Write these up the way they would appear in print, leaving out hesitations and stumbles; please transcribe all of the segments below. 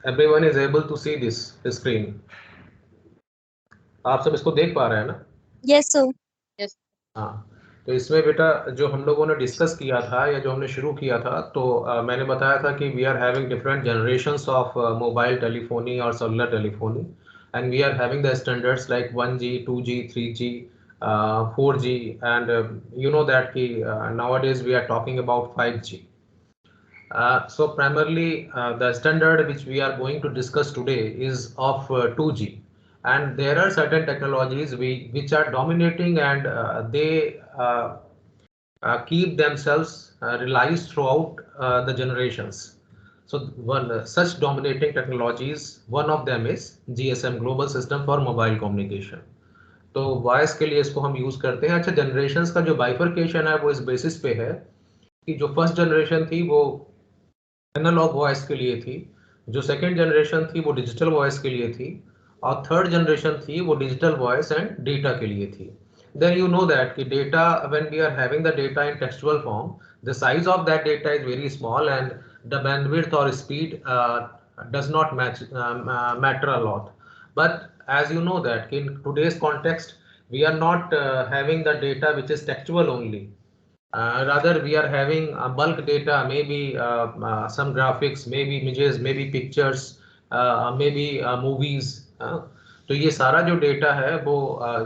Everyone is able to see this screen. आप सब इसको देख पा रहे हैं ना? Yes, sir. Yes. हाँ, तो इसमें बेटा जो हम लोगों ने डिस्कस किया था या जो हमने शुरू किया था, तो मैंने बताया था कि we are having different generations of mobile telephony और cellular telephony, and we are having the standards like 1G, 2G, 3G, 4G, and you know that ki nowadays we are talking about 5G. So primarily the standard which we are going to discuss today is of 2G, and there are certain technologies which are dominating, and they keep themselves realized throughout the generations. So one such dominating technologies, one of them is GSM, Global System for Mobile Communication. तो voice के लिए इसको हम use करते हैं. अच्छा, generations का जो बाइफर्केशन है वो इस बेसिस पे है कि जो फर्स्ट जनरेशन थी वो एनालॉग वॉइस के लिए थी, जो सेकेंड जनरेशन थी वो डिजिटल वॉइस के लिए थी, और थर्ड जनरेशन थी वो डिजिटल वॉइस एंड डेटा के लिए थी. Then you know that कि data, when we are having the data in textual form, the size of that data is very small, and the bandwidth or speed does not matter a lot. But as you know that in today's context, we are not having the data which is textual only. Rather we are having bulk data, maybe some graphics, maybe images, maybe pictures, maybe movies. तो ये सारा जो data है वो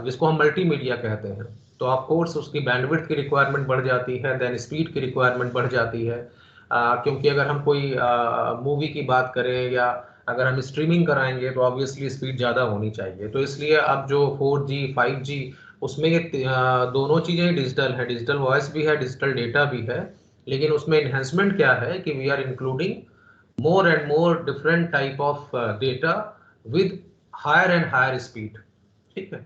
जिसको हम multimedia कहते हैं, तो ऑफ कोर्स उसकी बैंडविड्थ की रिक्वायरमेंट बढ़ जाती है, देन स्पीड की रिक्वायरमेंट बढ़ जाती है, क्योंकि अगर हम कोई मूवी की बात करें या अगर हम स्ट्रीमिंग कराएंगे तो ऑब्वियसली स्पीड ज़्यादा होनी चाहिए. तो इसलिए अब जो 4G 5G उसमें ये दोनों चीज़ें डिजिटल है, डिजिटल वॉइस भी है, डिजिटल डेटा भी है, लेकिन उसमें इन्हेंसमेंट क्या है कि we are including more and more different type of data with higher and higher speed. ठीक है,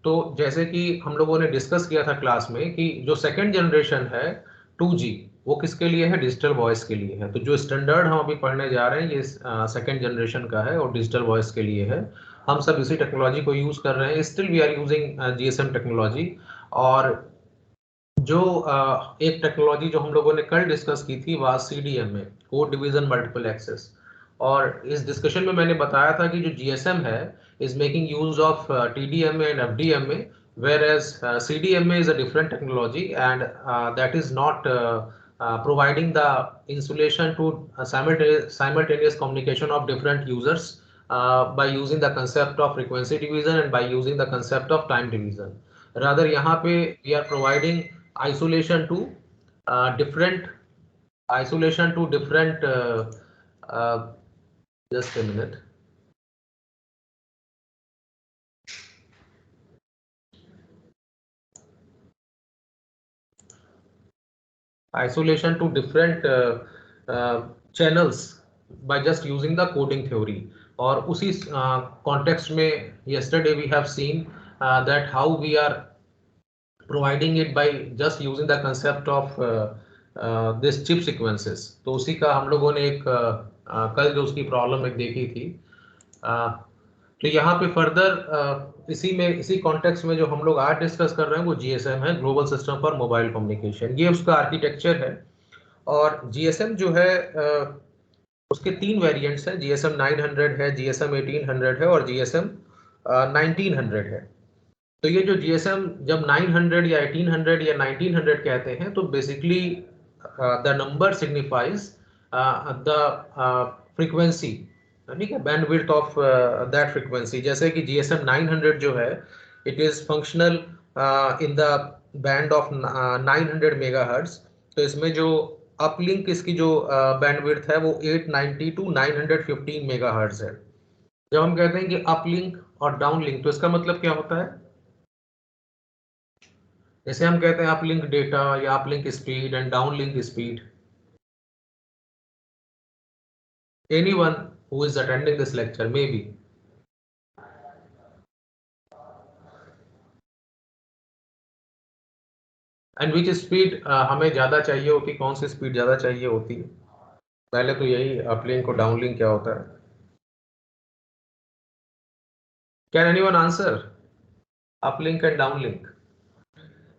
तो जैसे कि हम लोगों ने डिस्कस किया था क्लास में कि जो सेकंड जनरेशन है 2G, वो किसके लिए है? डिजिटल वॉइस के लिए है. तो जो स्टैंडर्ड हम अभी पढ़ने जा रहे हैं ये सेकंड जनरेशन का है और डिजिटल वॉइस के लिए है. हम सब इसी टेक्नोलॉजी को यूज कर रहे हैं. Still we are using GSM technology. और जो एक टेक्नोलॉजी जो हम लोगों ने कल डिस्कस की थी वो CDMA, code division multiple access. और इस डिस्कशन में मैंने बताया था कि जो GSM है is making use of TDMA and FDMA, whereas CDMA is a different technology, and that is not providing the insulation to simultaneous communication of different users by using the concept of frequency division and by using the concept of time division. Rather यहाँ पे we are providing isolation to different just a minute. Isolation to different channels by just using the coding theory. और उसी context में yesterday we have seen that how we are providing it by just using the concept of this chip sequences. तो उसी का हम लोगों ने एक कल जो उसकी प्रॉब्लम एक देखी थी. तो यहाँ पे फर्दर इसी कॉन्टेक्स्ट में जो हम लोग आज डिस्कस कर रहे हैं वो GSM है, global system for mobile communication. ये उसका आर्किटेक्चर है. और GSM जो है उसके 3 वेरिएंट्स हैं. GSM 900 है, GSM 1800 है और GSM 1900 है. तो ये जो GSM जब 900 या 1800 या 1900 कहते हैं तो basically the number signifies the frequency, ठीक है, बैंडविड्थ ऑफ दैट फ्रीक्वेंसी. जैसे कि GSM 900 जो है it is functional in the band of 900 megahertz. तो इसमें जो अपलिंक इसकी जो बैंडविड्थ है वो 890 टू 915 मेगाहर्ट्ज है. जब हम कहते हैं कि अपलिंक और डाउनलिंक तो इसका मतलब क्या होता है? जैसे हम कहते हैं अपलिंक डेटा या uplink speed and downlink speed. Anyone who is attending this lecture maybe. And which speed हमें ज़्यादा चाहिए होती, कौन सी स्पीड ज़्यादा चाहिए होती है? पहले तो यही अपलिंक और डाउनलिंक क्या होता है. Can anyone answer uplink and downlink?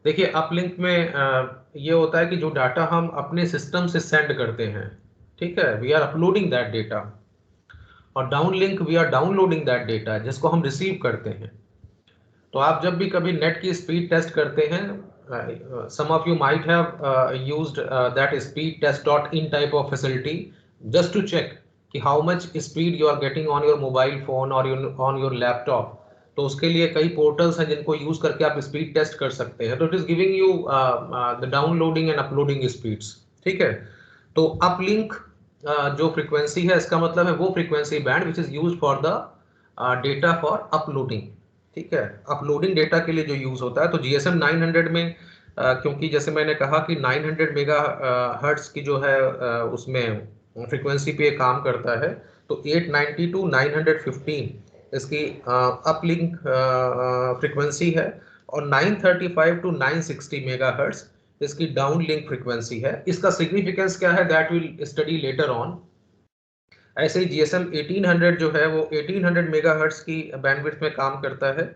देखिए अपलिंक में ये होता है कि जो डाटा हम अपने सिस्टम से सेंड करते हैं, ठीक है, we are uploading that data. और downlink we are downloading that data, जिसको हम रिसीव करते हैं। तो आप जब भी कभी नेट की स्पीड टेस्ट करते हैं, some of you might have used that speed test dot in type of facility just to check कि how much speed you are getting on your mobile phone और ऑन योर लैपटॉप। तो उसके लिए कई portals हैं जिनको use करके आप स्पीड टेस्ट कर सकते हैं। तो it is giving you the downloading and uploading speeds. ठीक है, तो अपलिंक जो फ्रीक्वेंसी है, इसका मतलब है वो frequency band which is use for the data for uploading. ठीक है, अपलोडिंग डेटा के लिए जो यूज होता है। तो जीएसएम 900 में क्योंकि जैसे मैंने कहा कि 900 मेगा हर्ट्ज की जो है उसमें फ्रीक्वेंसी पे काम करता है, तो 890 टू 915 इसकी अपलिंक फ्रीक्वेंसी है, और 935 टू 960 मेगा हर्ट्ज इसकी डाउन लिंक फ्रीक्वेंसी है। इसका सिग्निफिकेंस क्या है, that will study later on. ऐसे ही जीएसएम 1800 जो है वो 1800 मेगाहर्ट्ज की बैंडविड्थ में काम करता है,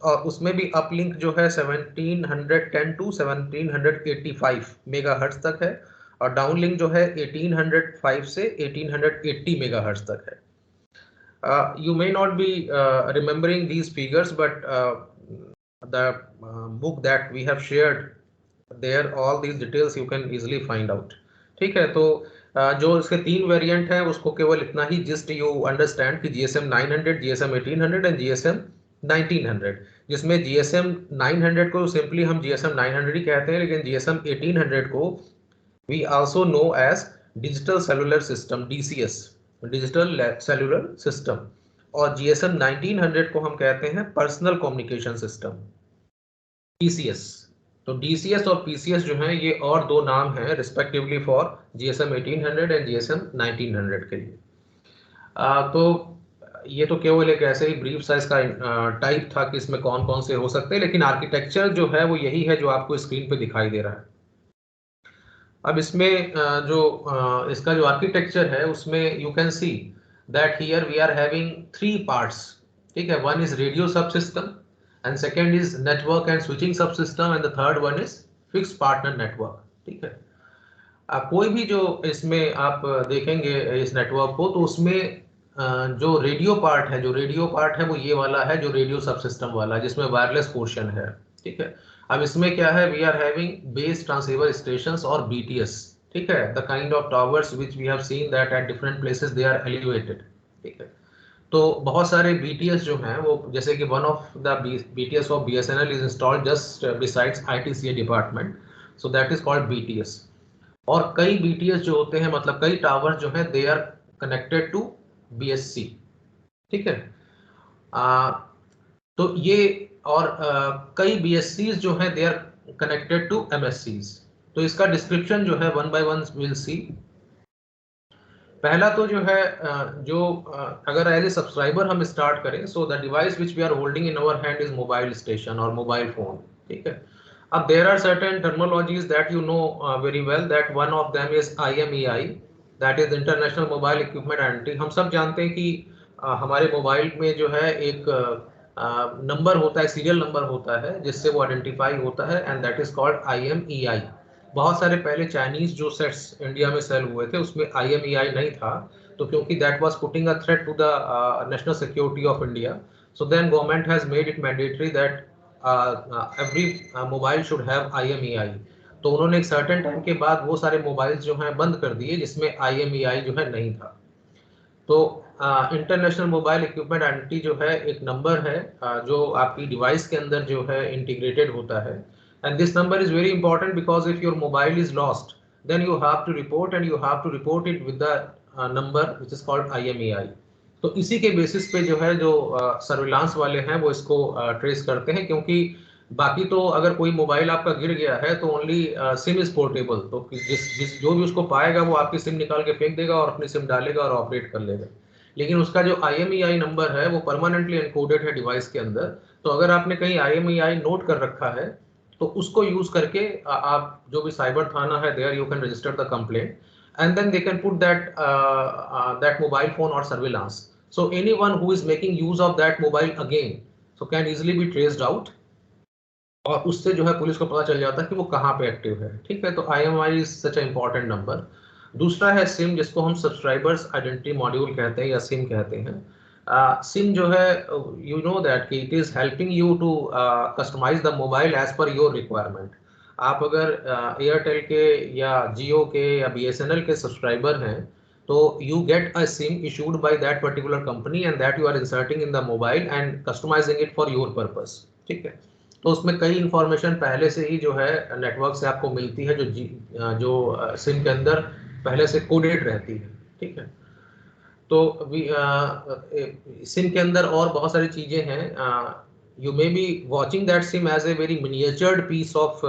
और उसमें भी अपलिंक जो है 1710 टू 1785 मेगाहर्ट्ज तक है, और डाउनलिंक जो है 1805 से 1880 मेगाहर्ट्ज तक है। You may not be remembering these figures, but the book that we have shared there, all these details you can easily find out. ठीक है, तो जो इसके 3 वेरिएंट हैं उसको केवल इतना ही जस्ट यू अंडरस्टैंड कि जीएसएम 900, जीएसएम 1800 एंड जीएसएम 1900, जिसमें जीएसएम 900 को सिंपली हम जीएसएम 900 ही कहते हैं, लेकिन जीएसएम 1800 को we also know as digital cellular system, DCS, digital cellular system, और जीएसएम 1900 को हम कहते हैं पर्सनल कम्युनिकेशन सिस्टम, पीसीएस। तो डीसीएस और पीसीएस जो है ये और दो नाम हैं respectively for GSM 1800 and GSM 1900 के लिए। तो ये तो केवल एक ऐसे ही ब्रीफ साइज का टाइप था कि इसमें कौन कौन से हो सकते हैं, लेकिन आर्किटेक्चर जो है वो यही है जो आपको स्क्रीन पे दिखाई दे रहा है। अब इसमें जो इसका जो आर्किटेक्चर है उसमें you can see that here we are having 3 parts. ठीक है, one is radio sub system, and second is network and switching subsystem, and the third one is fixed partner network। ठीक है, कोई भी जो इसमें आप देखेंगे इस नेटवर्क को, तो उसमें जो रेडियो पार्ट है वो ये वाला है, जो रेडियो सबसिस्टम वाला, जिसमें वायरलेस पोर्शन है। ठीक है, अब इसमें क्या है, we are having base transceiver stations और बीटीएस। ठीक है, the kind of towers which we have seen that at different places they are elevated. ठीक है, तो बहुत सारे BTS जो हैं वो, जैसे कि one of the BTS of BSNL is installed just besides ITCA department, so that is called BTS। और कई BTS जो होते हैं, मतलब कई टावर जो हैं, they are connected to BSC। ठीक है, तो ये और कई BSCs जो हैं they are connected to MSCs। तो इसका डिस्क्रिप्शन जो है one by one will see. पहला तो जो है अगर एज ए सब्सक्राइबर हम स्टार्ट करें, so the device which we are holding in our hand is mobile station और मोबाइल फोन। ठीक है, अब there are certain terminologies that you know very well, that one of them is IMEI, that is international mobile equipment identity. हम सब जानते हैं कि हमारे मोबाइल में जो है एक नंबर होता है, सीरियल नंबर होता है, जिससे वो आइडेंटिफाई होता है, and that is called IMEI। बहुत सारे पहले चाइनीज जो सेट्स इंडिया में सेल हुए थे उसमें IMEI नहीं था, तो क्योंकि that was putting a threat to the national security of India, so then government has made it mandatory that every mobile should have IMEI। तो उन्होंने एक सर्टेन टाइम के बाद वो सारे मोबाइल जो हैं बंद कर दिए जिसमें IMEI जो है नहीं था। तो इंटरनेशनल मोबाइल इक्विपमेंट आइडेंटिटी जो है एक नंबर है जो आपकी डिवाइस के अंदर जो है इंटीग्रेटेड होता है, and this number is very important because if your mobile is lost, then you have to report, and you have to report it with the number which is called IMEI। तो इसी के basis पे जो है जो surveillance वाले हैं वो इसको ट्रेस करते हैं, क्योंकि बाकी तो अगर कोई मोबाइल आपका गिर गया है तो ओनली सिम इज पोर्टेबल, तो जिस जो भी उसको पाएगा वो आपकी सिम निकाल के फेंक देगा और अपनी सिम डालेगा और ऑपरेट कर लेगा। लेकिन उसका जो IMEI नंबर है वो परमानेंटली एनकोडेड है डिवाइस के अंदर। तो अगर आपने कहीं IMEI नोट कर रखा है तो उसको यूज करके आप जो भी साइबर थाना है there you can register the complaint, and then they can put that mobile phone और surveillance. So anyone who is making use of that mobile again so can easily be traced out, और उससे जो है police को पता चल जाता है कि वो कहाँ पे एक्टिव है। ठीक है, तो IMEI is such a important number. दूसरा है सिम, जिसको हम सब्सक्राइबर्स आइडेंटिटी मॉड्यूल कहते हैं या सिम कहते हैं। सिम जो है, यू नो दैट कि it is helping you to customise the mobile as per your requirement. आप अगर एयरटेल के या जियो के या बीएसएनएल के सब्सक्राइबर हैं, तो you get a SIM issued by that particular company and that you are inserting in the mobile and customising it for your purpose. ठीक है, तो उसमें कई इंफॉर्मेशन पहले से ही जो है नेटवर्क से आपको मिलती है, जो सिम के अंदर पहले से कोडेड रहती है। ठीक है, तो सिम के अंदर और बहुत सारी चीजें हैं। You may be watching that SIM as a very miniatured piece of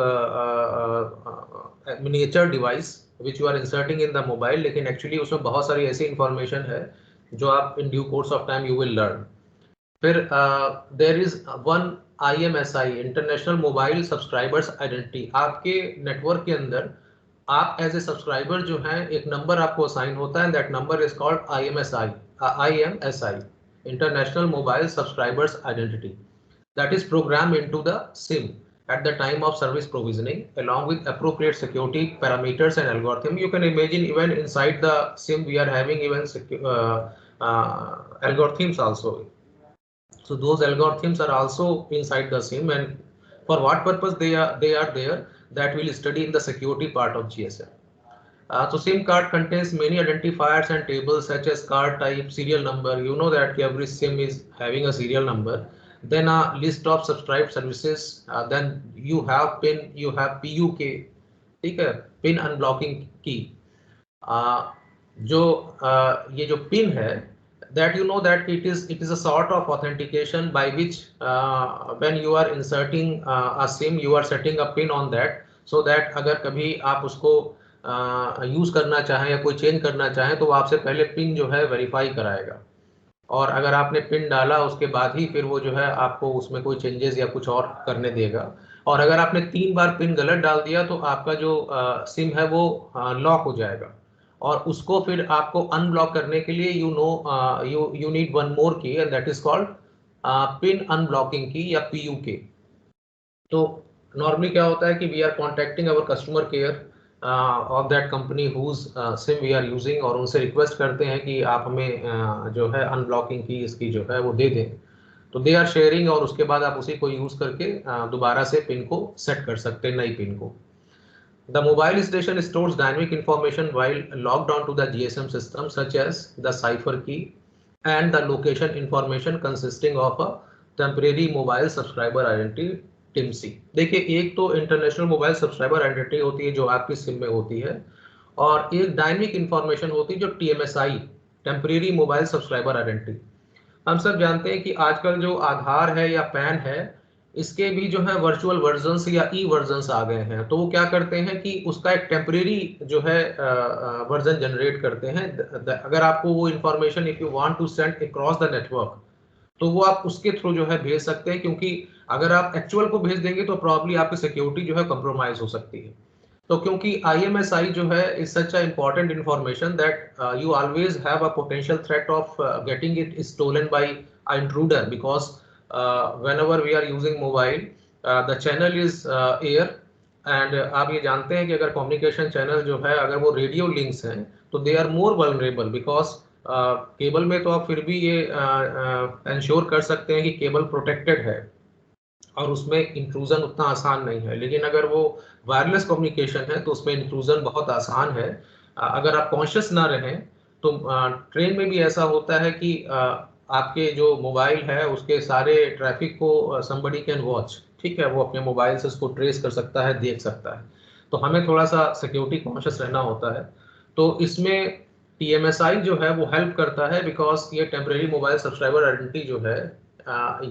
miniature device which you are inserting in the mobile, लेकिन एक्चुअली उसमें बहुत सारी ऐसी इंफॉर्मेशन है जो आप in due course of time you will learn. फिर there is one IMSI, international mobile subscribers identity. आपके नेटवर्क के अंदर आप एज ए सब्सक्राइबर जो है, एक नंबर आपको असाइन होता है, that number is called IMSI, international mobile subscribers identity, that is programmed into the SIM at the time of service provisioning along with appropriate security parameters and algorithm. You can imagine even inside the SIM we are having even algorithms also. So those algorithms are also inside the SIM, and for what purpose they are there, that will study in the security part of GSM. So SIM card contains many identifiers and tables such as card type, serial number. You know that every SIM is having a serial number. Then a list of subscribed services. Then you have PIN, you have PUK. ठीक है, pin unblocking की। जो ये जो pin है, that you know that it is a sort of authentication by which when you are inserting a SIM, you are setting a pin on that, so that अगर कभी आप उसको यूज करना चाहें या कोई चेंज करना चाहें, तो वो आपसे पहले पिन जो है वेरीफाई कराएगा, और अगर आपने पिन डाला उसके बाद ही फिर वो जो है आपको उसमें कोई चेंजेस या कुछ और करने देगा। और अगर आपने 3 बार पिन गलत डाल दिया तो आपका जो सिम है वो लॉक हो जाएगा, और उसको फिर आपको अनब्लॉक करने के लिए you need one more key, and that is called PIN unblocking key या PUK। तो नॉर्मली क्या होता है कि we are contacting our customer care of that company whose SIM we are using, और उनसे रिक्वेस्ट करते हैं कि आप हमें जो है अनब्लॉकिंग की इसकी जो है वो दे दें। तो दे आर शेयरिंग, और उसके बाद आप उसी को यूज करके दोबारा से पिन को सेट कर सकते हैं, नई पिन को। The mobile station stores dynamic information while logged on to the GSM system, such as the cipher key and the location information consisting of a temporary mobile subscriber identity TIMC। देखिए, एक तो international mobile subscriber identity होती है जो आपकी SIM में होती है, और एक डायनेमिक इंफॉर्मेशन होती है जो TMSI, temporary mobile subscriber identity. हम सब जानते हैं कि आजकल जो आधार है या पैन है, इसके भी जो है वर्चुअल वर्जन्स या ई वर्जन्स आ गए हैं। तो वो क्या करते हैं कि उसका एक टेम्परेरी जो है वर्जन जनरेट करते हैं। अगर आपको वो information if you want to send across the network, तो वो आप उसके थ्रू जो है भेज सकते हैं, क्योंकि अगर आप एक्चुअल को भेज देंगे तो प्रॉब्ली आपकी सिक्योरिटी जो है कॉम्प्रोमाइज हो सकती है। तो क्योंकि IMSI जो है is such a important information that you always have a potential threat of getting it stolen by a intruder, because whenever we are using mobile, the channel is air, and आप ये जानते हैं कि अगर communication channel जो है अगर वो रेडियो लिंक्स हैं, तो they are more vulnerable, because cable में तो आप फिर भी ये इंश्योर कर सकते हैं कि केबल प्रोटेक्टेड है और उसमें इंट्रूजन उतना आसान नहीं है। लेकिन अगर वो वायरलेस कम्युनिकेशन है तो उसमें इंट्रूजन बहुत आसान है। अगर आप कॉन्शियस ना रहें तो ट्रेन में भी ऐसा होता है कि आपके जो मोबाइल है उसके सारे ट्रैफिक को समबडी कैन वॉच। ठीक है, वो अपने मोबाइल से उसको ट्रेस कर सकता है, देख सकता है। तो हमें थोड़ा सा सिक्योरिटी कॉन्शियस रहना होता है। तो इसमें TMSI जो है वो हेल्प करता है, बिकॉज ये टेम्परेरी मोबाइल सब्सक्राइबर आइडेंटिटी जो है,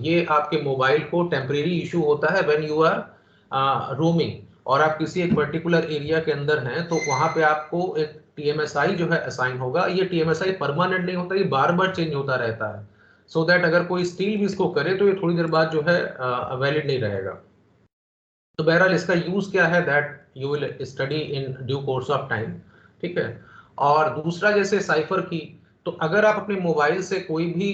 ये आपके मोबाइल को टेम्परेरी इशू होता है व्हेन यू आर रोमिंग, और आप किसी एक पर्टिकुलर एरिया के अंदर हैं, तो वहां पे आपको एक TMSI जो है असाइन होगा। ये TMSI परमानेंट नहीं होता, ये बार बार चेंज होता रहता है, सो दैट अगर कोई स्टील भी इसको करे तो ये थोड़ी देर बाद जो है वैलिड नहीं रहेगा। तो बहरहाल इसका यूज क्या है, that you will study in due course of time. ठीक है, और दूसरा जैसे साइफर की, तो अगर आप अपने मोबाइल से कोई भी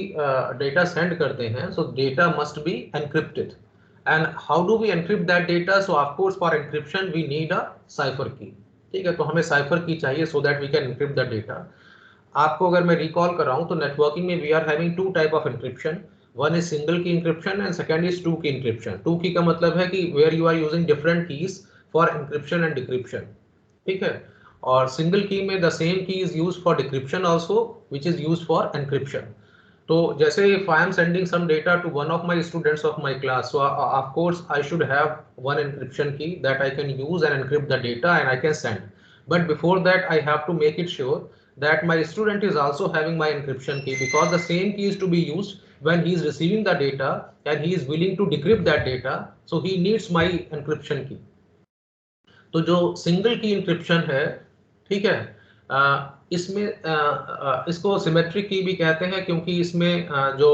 डेटा सेंड करते हैं, so data must be encrypted, and how do we encrypt that data? So of course for encryption we need a cipher key. ठीक है, तो हमें साइफर की चाहिए so that we can encrypt the data. आपको अगर मैं recall कर रहा हूं तो नेटवर्किंग में we are having two type of encryption. One is single key encryption and second is two key encryption. Two key का मतलब है कि where you are using different keys for encryption and decryption, ठीक है। और single key में the same key is used for decryption also which is used for encryption. तो जैसे if I am sending some data to one of my students of my class, so of course I should have one encryption key that I can use and encrypt the data and I can send. But before that I have to make it sure that my student is also having my encryption key, because the same key is to be used when he is receiving the data and he is willing to decrypt that data, so he needs my encryption key. तो जो single key encryption है, ठीक है, इसमें इसको symmetric की भी कहते हैं क्योंकि इसमें जो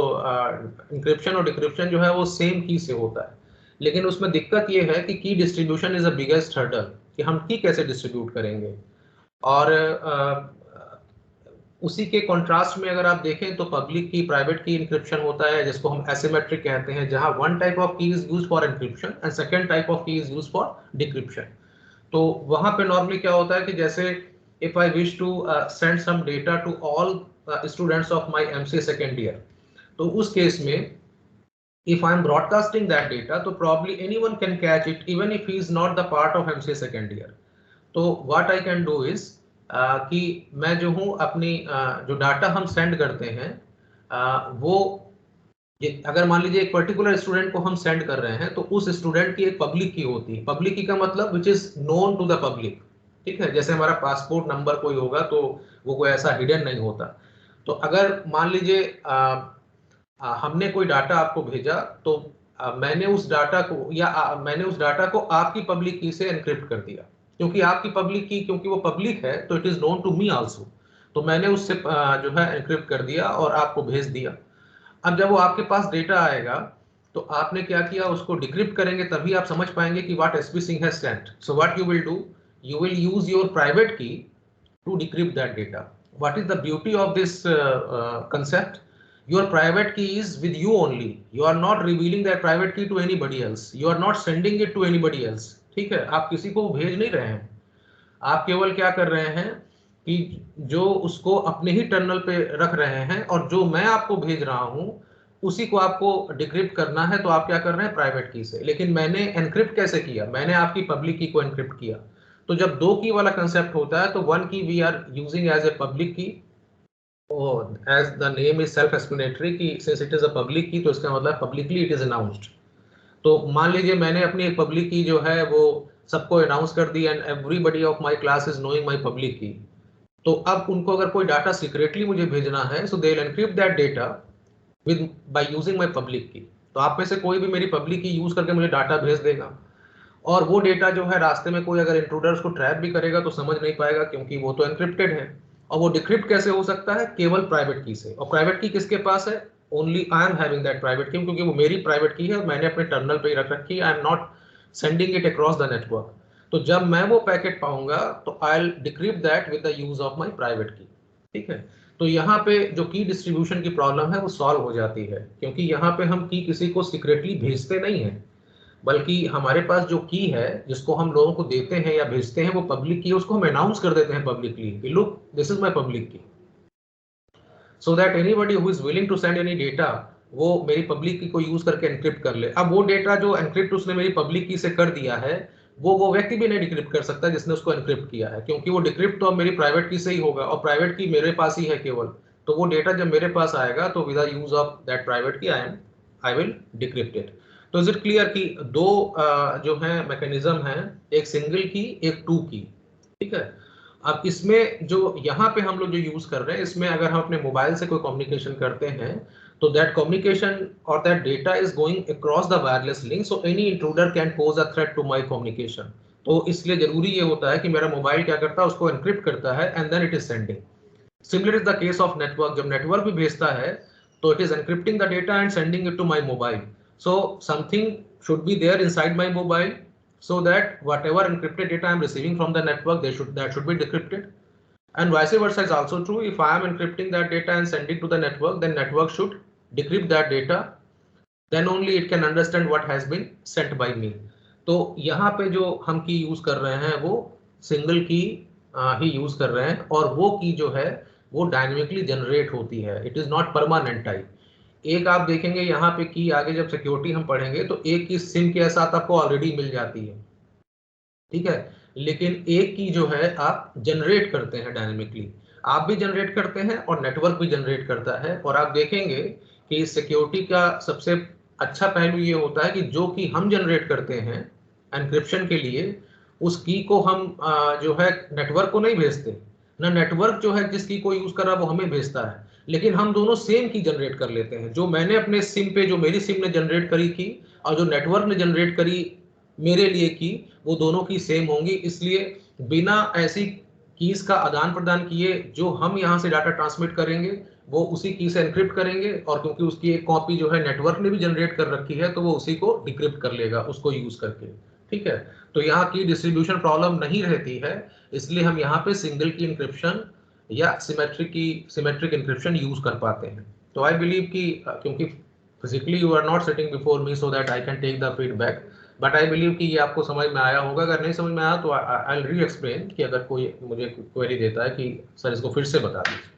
इंक्रिप्शन और डिक्रिप्शन जो है वो सेम की से होता है। लेकिन उसमें दिक्कत ये है कि की distribution is the biggest hurdle, कि हम की कैसे डिस्ट्रीब्यूट करेंगे। और उसी के कॉन्ट्रास्ट में अगर आप देखें तो पब्लिक की प्राइवेट की इंक्रिप्शन होता है जिसको हम एसिमेट्रिक कहते हैं, जहां one type of key is used for encryption and second type of key is used for decryption. तो वहां पे नॉर्मली क्या होता है कि जैसे if I wish to send some data to all students of my MCA second year, तो उस केस में if I am broadcasting that data तो probably anyone can catch it even if he is not the part of MCA second year। तो what I can do is कि मैं जो हूँ अपनी जो डाटा हम सेंड करते हैं वो अगर मान लीजिए एक पर्टिकुलर स्टूडेंट को हम सेंड कर रहे हैं तो उस स्टूडेंट की एक पब्लिक की होती है। पब्लिक की का मतलब which is known to the public, ठीक है। जैसे हमारा पासपोर्ट नंबर कोई होगा तो वो कोई ऐसा हिडन नहीं होता। तो अगर मान लीजिए हमने कोई डाटा आपको भेजा तो मैंने उस डाटा को मैंने उस डाटा को आपकी पब्लिक की से एनक्रिप्ट कर दिया, क्योंकि आपकी पब्लिक की, क्योंकि वो पब्लिक है तो it is known to me also. तो मैंने उससे जो है एनक्रिप्ट कर दिया और आपको भेज दिया। अब जब वो आपके पास डेटा आएगा तो आपने क्या किया, उसको डिक्रिप्ट करेंगे तभी आप समझ पाएंगे कि what SP Singh has sent. So what you will do, you will use your private key to decrypt that data. What is the beauty of this concept? Your private key is with you only. You are not revealing that private key to anybody else. You are not sending it to anybody else. ठीक है, आप किसी को भेज नहीं रहे हैं। आप केवल क्या कर रहे हैं कि जो उसको अपने ही टर्मिनल पे रख रहे हैं और जो मैं आपको भेज रहा हूं उसी को आपको डिक्रिप्ट करना है। तो आप क्या कर रहे हैं, प्राइवेट की से। लेकिन मैंने एनक्रिप्ट कैसे किया, मैंने आपकी पब्लिक की को एनक्रिप्ट किया। तो जब दो की वाला कंसेप्ट होता है तो one key we are using as a public key, as the name is self explanatory कि since it is a public key तो इसका मतलब पब्लिकली इट इज अनाउंस्ड। तो मान लीजिए मैंने अपनी एक पब्लिक की जो है वो सबको अनाउंस कर दी and everybody of my class is knowing my public key. तो अब उनको अगर कोई डाटा सीक्रेटली मुझे भेजना है so they will encrypt that data with by using my public key. तो आप में से कोई भी मेरी पब्लिक की यूज करके मुझे डाटा भेज देगा और वो डेटा जो है रास्ते में कोई अगर इंट्रूडर उसको ट्रैप भी करेगा तो समझ नहीं पाएगा क्योंकि वो तो एनक्रिप्टेड है। और वो डिक्रिप्ट कैसे हो सकता है, केवल प्राइवेट की से। और प्राइवेट की किसके पास है, only I am having that private की, क्योंकि वो मेरी प्राइवेट की है, मैंने अपने टर्मिनल पे ही रख रखी है। I am not sending it across the network. तो जब मैं वो पैकेट पाऊंगा तो I will decrypt that with the use of my private की, ठीक है। तो यहाँ पे जो की डिस्ट्रीब्यूशन की प्रॉब्लम है वो सॉल्व हो जाती है, क्योंकि यहाँ पे हम की किसी को सीक्रेटली भेजते नहीं है, बल्कि हमारे पास जो की है जिसको हम लोगों को देते हैं या भेजते हैं वो पब्लिक की है, उसको हम अनाउंस कर देते हैं पब्लिकली कि look this is my public key, so that anybody who is willing to send any data वो मेरी पब्लिक की को यूज करके एनक्रिप्ट कर ले। अब वो डेटा जो एनक्रिप्ट उसने मेरी पब्लिक की से कर दिया है वो व्यक्ति भी नहीं डिक्रिप्ट कर सकता जिसने उसको एनक्रिप्ट किया है, क्योंकि वो डिक्रिप्ट तो अब मेरी प्राइवेट की से ही होगा और प्राइवेट की मेरे पास ही है केवल। तो वो डेटा जब मेरे पास आएगा तो with the use of that private की आई विल डिक्रिप्ट इट। तो इज इट क्लियर कि दो जो है मैकेनिज्म है, एक सिंगल की एक टू की, ठीक है। अब इसमें जो यहाँ पे हम लोग जो यूज कर रहे हैं इसमें अगर हम अपने मोबाइल से कोई कम्युनिकेशन करते हैं तो दैट कम्युनिकेशन और that data is going across the wireless link, so any intruder can pose a threat to my communication. तो इसलिए जरूरी ये होता है कि मेरा मोबाइल क्या करता है, उसको एनक्रिप्ट करता है and then it is sending. Similar is the case of network, जब नेटवर्क भी भेजता है तो it is encrypting the data and sending it to my mobile. So something should be there inside my mobile so that whatever encrypted data I am receiving from the network that should be decrypted, and vice versa is also true. If I am encrypting that data and sending to the network, then network should decrypt that data, then only it can understand what has been sent by me. तो यहाँ पे जो हम की use कर रहे हैं वो सिंगल की ही यूज कर रहे हैं, और वो की जो है वो डायनेमिकली जनरेट होती है, it is not permanent type. एक आप देखेंगे यहाँ पे की, आगे जब सिक्योरिटी हम पढ़ेंगे तो एक की सिम के साथ आपको ऑलरेडी मिल जाती है, ठीक है, लेकिन एक की जो है आप जनरेट करते हैं डायनेमिकली, आप भी जनरेट करते हैं और नेटवर्क भी जनरेट करता है। और आप देखेंगे कि सिक्योरिटी का सबसे अच्छा पहलू ये होता है कि जो की हम जनरेट करते हैं एनक्रिप्शन के लिए, उस की को हम जो है नेटवर्क को नहीं भेजते, ना नेटवर्क जो है जिस की को यूज कर रहा है वो हमें भेजता है, लेकिन हम दोनों सेम की जनरेट कर लेते हैं। जो मैंने अपने सिम पे, जो मेरी सिम ने जनरेट करी की, और जो नेटवर्क ने जनरेट करी मेरे लिए की, वो दोनों की सेम होंगी। इसलिए बिना ऐसी कीज का आदान प्रदान किए जो हम यहाँ से डाटा ट्रांसमिट करेंगे वो उसी की से एनक्रिप्ट करेंगे, और क्योंकि उसकी एक कॉपी जो है नेटवर्क ने भी जनरेट कर रखी है तो वो उसी को डिक्रिप्ट कर लेगा उसको यूज करके, ठीक है। तो यहाँ की डिस्ट्रीब्यूशन प्रॉब्लम नहीं रहती है, इसलिए हम यहाँ पे सिंगल की इंक्रिप्शन या सिमेट्रिक इंक्रिप्शन यूज कर पाते हैं। तो आई बिलीव कि क्योंकि physically you are not sitting before me so that I can take the feedback, but I believe कि ये आपको समझ में आया होगा। अगर नहीं समझ में आया तो आई री एक्सप्लेन, कि अगर कोई मुझे क्वेरी देता है कि सर इसको फिर से बता दीजिए,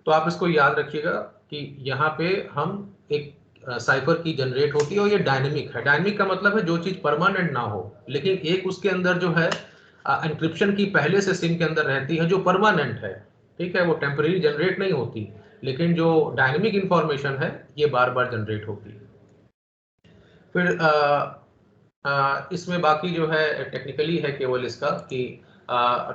तो आप इसको याद रखिएगा कि यहाँ पे हम एक साइफर की जनरेट होती है, और ये डायनेमिक है। डायनेमिक का मतलब है जो चीज परमानेंट ना हो, लेकिन एक उसके अंदर जो है एनक्रिप्शन की पहले से सिम के अंदर रहती है जो परमानेंट है, ठीक है, वो टेम्परेरी जनरेट नहीं होती, लेकिन जो डायनेमिक इंफॉर्मेशन है ये बार बार जनरेट होती है। फिर इसमें बाकी जो है टेक्निकली है केवल इसका कि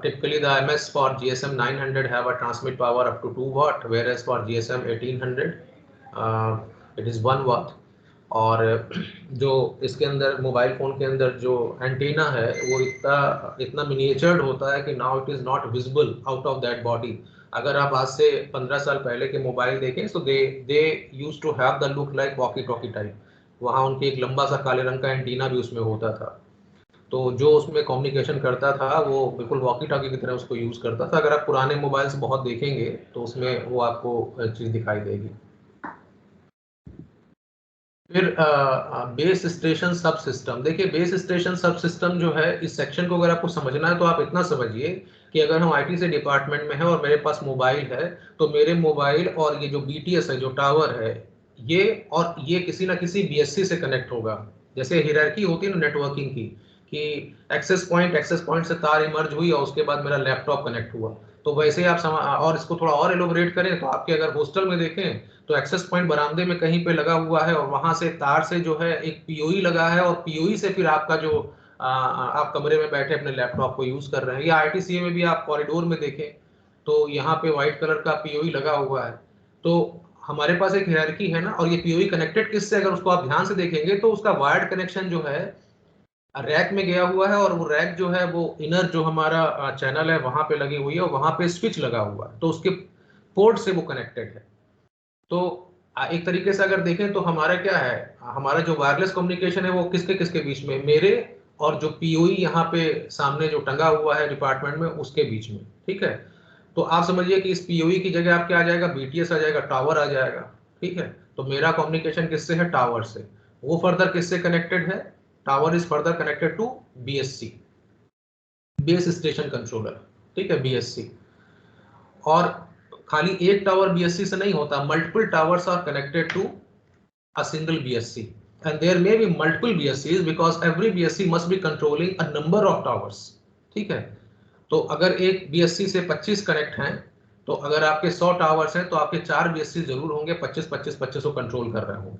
typically the MS for GSM 900 have a transmit power up to 2 watt, whereas for GSM 1800 it is 1 watt। और जो इसके अंदर मोबाइल फोन के अंदर जो एंटीना है वो इतना इतना मिनिएचर्ड होता है कि now it is not visible out of that body. अगर आप आज से 15 साल पहले के मोबाइल देखें तो they use to have the look like walkie talkie type, वहाँ उनके एक लंबा सा काले रंग का एंटीना भी उसमें होता था, तो जो उसमें कम्युनिकेशन करता था वो बिल्कुल वॉकी टॉकी की तरह उसको यूज करता था। अगर आप पुराने मोबाइल्स बहुत देखेंगे तो उसमें वो आपको चीज दिखाई देगी। फिर बेस स्टेशन सब सिस्टम, देखिए बेस स्टेशन सब सिस्टम जो है, इस सेक्शन को अगर आपको समझना है तो आप इतना समझिए कि अगर हम आईटी से डिपार्टमेंट में हैं और मेरे पास मोबाइल है, तो मेरे मोबाइल और ये जो बीटीएस है, जो टावर है, ये किसी ना किसी बीएससी से कनेक्ट होगा। जैसे हियरार्की होती है ना नेटवर्किंग की, कि एक्सेस पॉइंट से तार इमर्ज हुई और उसके बाद मेरा लैपटॉप कनेक्ट हुआ, तो वैसे ही आप और इसको थोड़ा और एलोबरेट करें तो आपके अगर हॉस्टल में देखें तो एक्सेस पॉइंट बरामदे में कहीं पे लगा हुआ है, और वहां से तार से जो है एक पीओई लगा है, और पीओई से फिर आपका जो आप कमरे में बैठे अपने लैपटॉप को यूज कर रहे हैं, या आईटीसीए में भी आप कॉरिडोर में देखें तो यहाँ पे व्हाइट कलर का पीओई लगा हुआ है। तो हमारे पास एक हायरार्की है ना, और ये पीओई कनेक्टेड किससे, अगर उसको आप ध्यान से देखेंगे तो उसका वायर्ड कनेक्शन जो है रैक में गया हुआ है, और वो रैक जो है वो इनर जो हमारा चैनल है वहां पे लगी हुई है, और वहां पे स्विच लगा हुआ है, तो उसके पोर्ट से वो कनेक्टेड है। तो एक तरीके से अगर देखें तो हमारा क्या है, हमारा जो वायरलेस कम्युनिकेशन है वो किसके किसके बीच में, मेरे और जो पीओई यहाँ पे सामने जो टंगा हुआ है डिपार्टमेंट में उसके बीच में, ठीक है। तो आप समझिए कि इस पीओई की जगह आप क्या आ जाएगा, बीटीएस आ जाएगा, टावर आ जाएगा, ठीक है। तो मेरा कम्युनिकेशन किससे है, टावर से। वो फर्दर किससे कनेक्टेड है, tower is further connected to BSC, base station controller, ठीक है, बीएससी। और खाली एक टावर बीएससी से नहीं होता, multiple towers are connected to a single BSC, and there may be multiple BSCs because every BSC must be controlling a number of towers, ठीक है। तो अगर एक BSC से 25 कनेक्ट हैं, तो अगर आपके 100 टावर्स हैं तो आपके 4 BSC जरूर होंगे 25 को कंट्रोल कर रहे होंगे।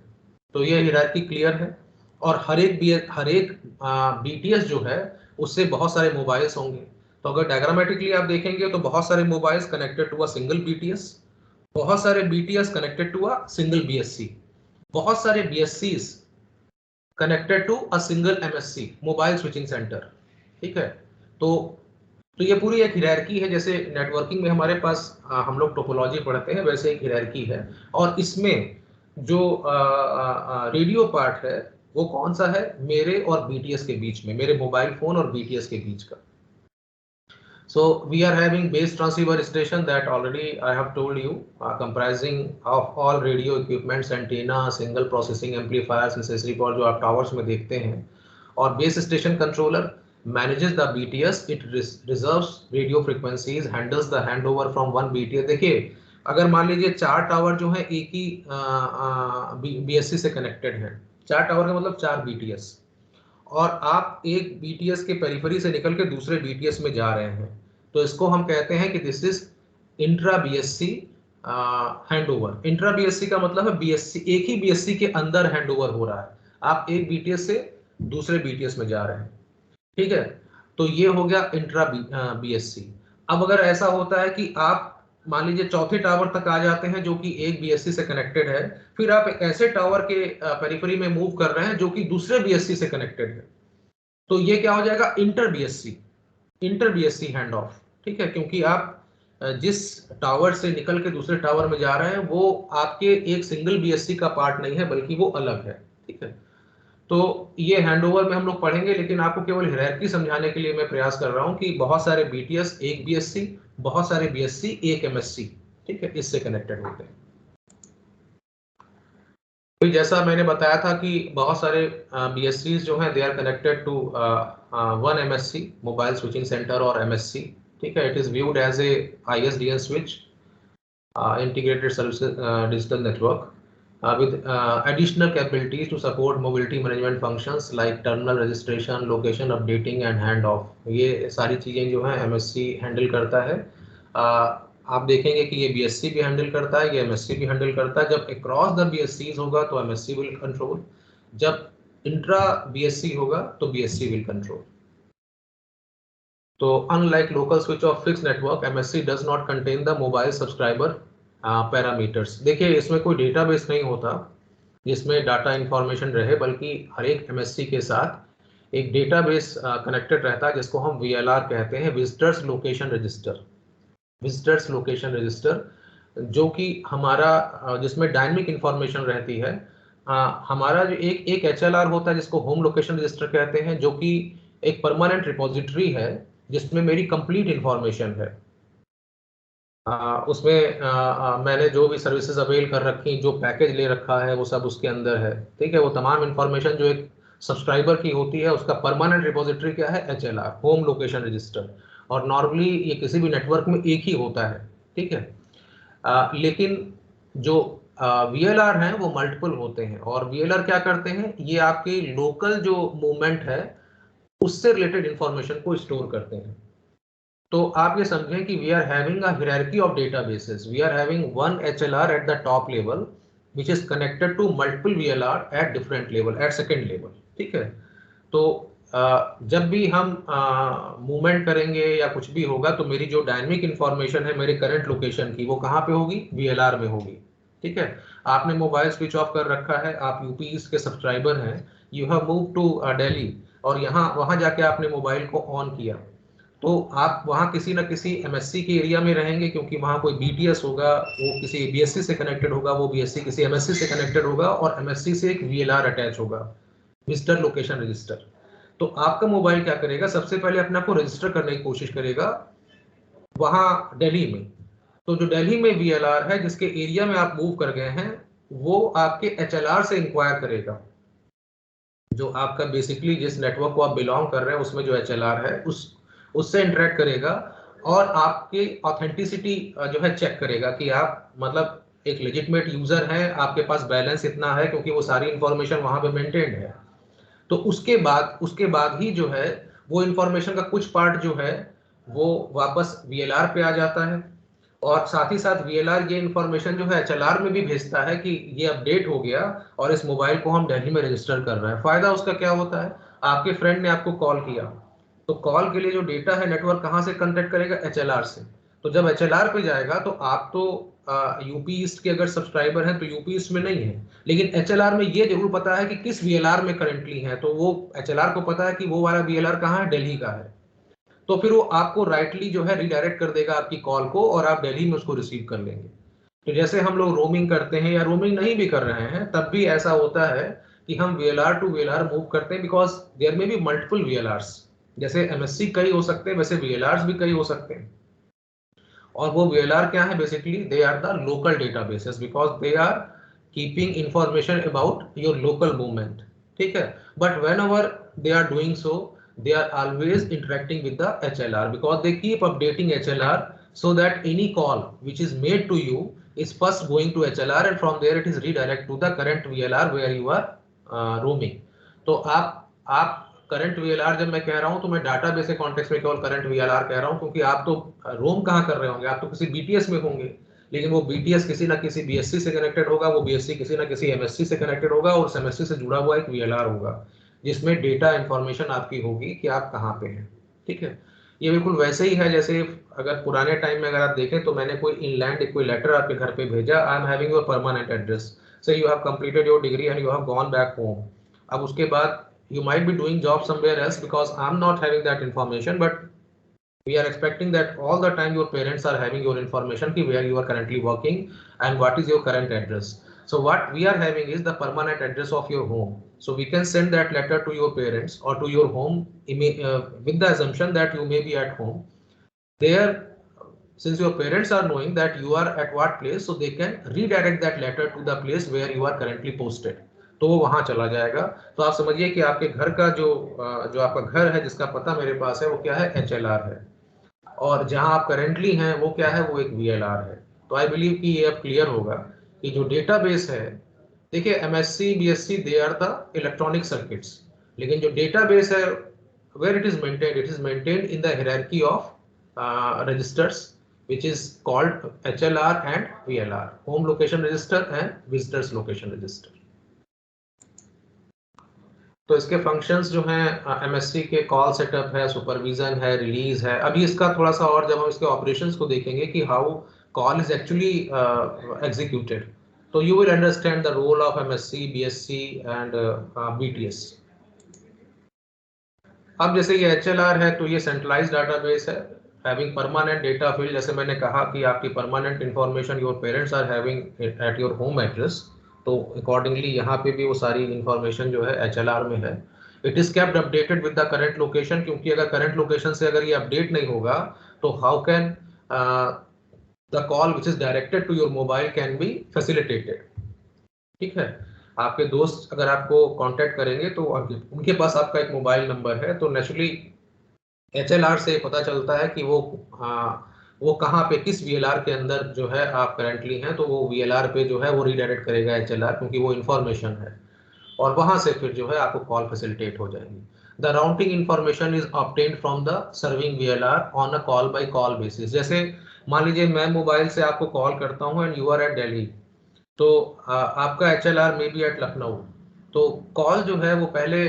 तो ये हायरार्की क्लियर है। और हर एक बीटीएस जो है उससे बहुत सारे मोबाइल्स होंगे। तो अगर डायग्रामेटिकली आप देखेंगे तो बहुत सारे mobiles connected to a single BTS, बहुत सारे BTS connected to a single BSC, बहुत सारे BSCs connected to a single MSC, mobile switching centre, ठीक है। तो ये पूरी एक हायरार्की है। जैसे नेटवर्किंग में हमारे पास हम लोग टोपोलॉजी पढ़ते हैं, वैसे एक हायरार्की है। और इसमें जो रेडियो पार्ट है वो कौन सा है, मेरे और बीटीएस के बीच में, मेरे मोबाइल फोन और बीटीएस के बीच का। So we are having base transceiver station that already I have told you, comprising of all radio equipments, antenna, single processing amplifiers, accessory power जो आप टावर्स में देखते हैं, और base station controller manages the BTS, it reserves radio frequencies, handles the handover from one BTS। देखिए अगर मान लीजिए 4 टावर जो है एक ही BSC से कनेक्टेड हैं, 4 टावर का मतलब 4 BTS, और आप एक BTS के पेरिफेरी से निकल के दूसरे BTS में जा रहे हैं, तो इसको हम कहते हैं कि this is intra BSC handover. Intra BSC का मतलब है BSC, एक ही BSC के अंदर हैंडओवर हो रहा है, आप एक BTS से दूसरे BTS में जा रहे हैं, ठीक है। तो ये हो गया इंट्रा BSC। अब अगर ऐसा होता है कि आप मान लीजिए चौथे टावर तक आ जाते हैं जो कि एक BSC से कनेक्टेड है, फिर आप एक ऐसे टावर के पेरिफेरी में मूव कर रहे हैं जो कि दूसरे BSC से कनेक्टेड है, तो ये क्या हो जाएगा, इंटर BSC हैंड ऑफ, ठीक है। क्योंकि आप जिस टावर से निकल के दूसरे टावर में जा रहे हैं वो आपके एक सिंगल BSC का पार्ट नहीं है, बल्कि वो अलग है, ठीक है। तो ये हैंडओवर में हम लोग पढ़ेंगे, लेकिन आपको केवल हायरार्की समझाने के लिए मैं प्रयास कर रहा हूं कि बहुत सारे BTS एक BSC, बहुत सारे BSC एक MSC, ठीक है, इससे कनेक्टेड होते हैं। तो जैसा मैंने बताया था कि बहुत सारे BSCs जो हैं they are connected to one MSC, mobile switching centre, और MSC, ठीक है। It is viewed as a ISDN switch, integrated services digital network, with additional capabilities to support mobility management functions like terminal registration, location updating and handoff। ये सारी चीजें जो हैं MSC handle करता है। आप देखेंगे कि ये BSC भी हैंडल करता है, ये MSC भी हैंडल करता है। जब अक्रॉस द BSCs होगा तो MSC विल कंट्रोल, जब इंट्रा BSC होगा तो BSC विल कंट्रोल। तो unlike local switch of fixed network, MSC does not contain the mobile subscriber parameters. देखिए इसमें कोई डेटाबेस नहीं होता जिसमें डाटा इंफॉर्मेशन रहे, बल्कि हर एक MSC के साथ एक डेटाबेस कनेक्टेड रहता है जिसको हम VLR कहते हैं, visitors location register. Visitors location register जो कि हमारा जिसमें डायनेमिक इंफॉर्मेशन रहती है। हमारा जो एक HLR होता है जिसको होम लोकेशन रजिस्टर कहते हैं, जो कि एक परमानेंट रिपोजिटरी है जिसमें मेरी कंप्लीट इंफॉर्मेशन है। उसमें मैंने जो भी सर्विसेज अवेल कर रखी, जो पैकेज ले रखा है, वो सब उसके अंदर है, ठीक है। वो तमाम इंफॉर्मेशन जो एक सब्सक्राइबर की होती है उसका परमानेंट रिपोजिटरी क्या है, HLR, होम लोकेशन रजिस्टर। और नॉर्मली ये किसी भी नेटवर्क में एक ही होता है, ठीक है। लेकिन जो VLR हैं वो मल्टीपल होते हैं, और VLR क्या करते हैं, ये आपके लोकल जो मूवमेंट है उससे रिलेटेड इंफॉर्मेशन को स्टोर करते हैं। तो आप ये समझें कि we are having a hierarchy of databases, we are having one HLR at the top level which is connected to multiple VLR at different level, at second level, ठीक है। तो जब भी हम मूवमेंट करेंगे या कुछ भी होगा तो मेरी जो डायनेमिक इंफॉर्मेशन है मेरे करंट लोकेशन की, वो कहाँ पे होगी, VLR में होगी, ठीक है। आपने मोबाइल स्विच ऑफ कर रखा है, आप यूपी ईस्ट के सब्सक्राइबर हैं, you have move to Delhi, और यहाँ वहाँ जाके आपने मोबाइल को ऑन किया, तो आप वहाँ किसी न किसी MSC के एरिया में रहेंगे, क्योंकि वहाँ कोई BTS होगा, वो किसी BSC से कनेक्टेड होगा, वो BSC किसी MSC से कनेक्टेड होगा, और MSC से एक VLR अटैच होगा, विजिटर लोकेशन रजिस्टर। तो आपका मोबाइल क्या करेगा, सबसे पहले अपने आप को रजिस्टर करने की कोशिश करेगा वहाँ दिल्ली में। तो जो दिल्ली में VLR है जिसके एरिया में आप मूव कर गए हैं, वो आपके HLR से इंक्वायर करेगा, जो आपका बेसिकली जिस नेटवर्क को आप बिलोंग कर रहे हैं उसमें जो HLR है उससे इंटरेक्ट करेगा, और आपकी ऑथेंटिसिटी जो है चेक करेगा कि आप मतलब एक लेजिटमेट यूजर हैं, आपके पास बैलेंस इतना है, क्योंकि वो सारी इंफॉर्मेशन वहां पे मेंटेन्ड है। तो उसके बाद ही जो है वो इंफॉर्मेशन का कुछ पार्ट जो है वो वापस VLR पे आ जाता है, और साथ ही साथ VLR ये इंफॉर्मेशन जो है HLR में भी भेजता है कि ये अपडेट हो गया और इस मोबाइल को हम दिल्ली में रजिस्टर कर रहे हैं। फायदा उसका क्या होता है, आपके फ्रेंड ने आपको कॉल किया, तो कॉल के लिए जो डेटा है नेटवर्क कहाँ से कंटेक्ट करेगा, HLR से। तो जब HLR पे जाएगा तो आप तो यूपी ईस्ट के अगर सब्सक्राइबर हैं तो यूपी ईस्ट में नहीं है, लेकिन HLR में ये जरूर पता है कि किस VLR में करंटली है, तो वो HLR को पता है कि वो वाला VLR कहाँ है, दिल्ली का है। तो फिर वो आपको राइटली जो है रिडायरेक्ट कर देगा आपकी कॉल को, और आप दिल्ली में उसको रिसीव कर लेंगे। तो जैसे हम लोग रोमिंग करते हैं या रोमिंग नहीं भी कर रहे हैं तब भी ऐसा होता है कि हम VLR टू VLR मूव करते हैं, बिकॉज देयर में भी मल्टीपल VLRs। जैसे MSC कई हो सकते हैं, वैसे VLRs भी कई हो सकते हैं। और वो VLR क्या है, basically they are the local databases, because they are keeping information about your local movement, ठीक है। But whenever they are doing so, they are always interacting with the HLR because they keep updating HLR so that any call which is made to you is first going to HLR and from there it is redirect to the current VLR where you are roaming. तो आप current VLR जब मैं कह रहा हूं तो मैं database के कॉन्टेक्स्ट में केवल करंट वीएलआर कह रहा हूं क्योंकि आप तो रोम कहां कर रहे होंगे, आप तो किसी बीटीएस में होंगे, लेकिन वो बीटीएस किसी ना किसी बीएससी से कनेक्टेड होगा, वो बीएससी किसी ना किसी एमएससी से कनेक्टेड होगा और उस एमएससी से जुड़ा हुआ एक वीएलआर होगा जिसमें डेटा इंफॉर्मेशन आपकी होगी कि आप कहाँ पे हैं। ठीक है, ये बिल्कुल वैसे ही है जैसे अगर पुराने टाइम में अगर आप देखें तो मैंने कोई इनलैंड कोई लेटर आपके घर पे भेजा, I am having your permanent address, say you have completed your degree and you have gone back home. अब उसके बाद you might be doing job somewhere else because I'm not having that information, but we are expecting that all the time your parents are having your information ki where you are currently working and what is your current address. So what we are having is the permanent address of your home, so we can send that letter to your parents or to your home with the assumption that you may be at home there. Since your parents are knowing that you are at what place, so they can redirect that letter to the place where you are currently posted, तो वो वहां चला जाएगा। तो आप समझिए कि आपके घर का जो आपका घर है जिसका पता मेरे पास है वो क्या है, HLR है, और जहां आप करेंटली हैं वो क्या है, वो एक VLR है। तो आई बिलीव कि ये अब क्लियर होगा कि जो डेटाबेस है, देखिए MSc BSc they are the electronic circuits, लेकिन जो डेटाबेस है where it is maintained, it is maintained in the hierarchy of registers which is called HLR and VLR, home location register and visitors location register। तो इसके functions जो हैं MSc के call setup है, supervision है, release है। अभी इसका थोड़ा सा और जब हम इसके ऑपरेशंस को देखेंगे कि how call is actually executed, तो you will understand the role of MSC BSC and BTS. अब जैसे ये एचएलआर है तो ये सेंट्रलाइज्ड डाटाबेस है हैविंग परमानेंट डेटा फील्ड। जैसे मैंने कहा कि आपकी permanent information your parents are having at your home address, तो अकॉर्डिंगली यहाँ पे भी वो सारी इंफॉर्मेशन जो है एचएलआर में है। It is kept updated with the current location, क्योंकि अगर करंट लोकेशन से अगर ये अपडेट नहीं होगा तो how can the call which is directed to your mobile can be facilitated. ठीक है, आपके दोस्त अगर आपको कांटेक्ट करेंगे तो उनके पास आपका एक मोबाइल नंबर है, तो नेचुरली एचएलआर से पता चलता है कि वो कहाँ पे किस वीएलआर के अंदर जो है आप करेंटली हैं, तो वो वीएलआर पे जो है वो रीडायरेक्ट करेगा एचएलआर, क्योंकि वो इन्फॉर्मेशन है, और वहां से फिर जो है आपको कॉल फैसिलिटेट हो जाएगी। The routing information is obtained from the serving VLR on a call by call basis. जैसे मान लीजिए मैं मोबाइल से आपको कॉल करता हूँ and you are at Delhi, तो आपका HLR may be at Lucknow, तो कॉल जो है वो पहले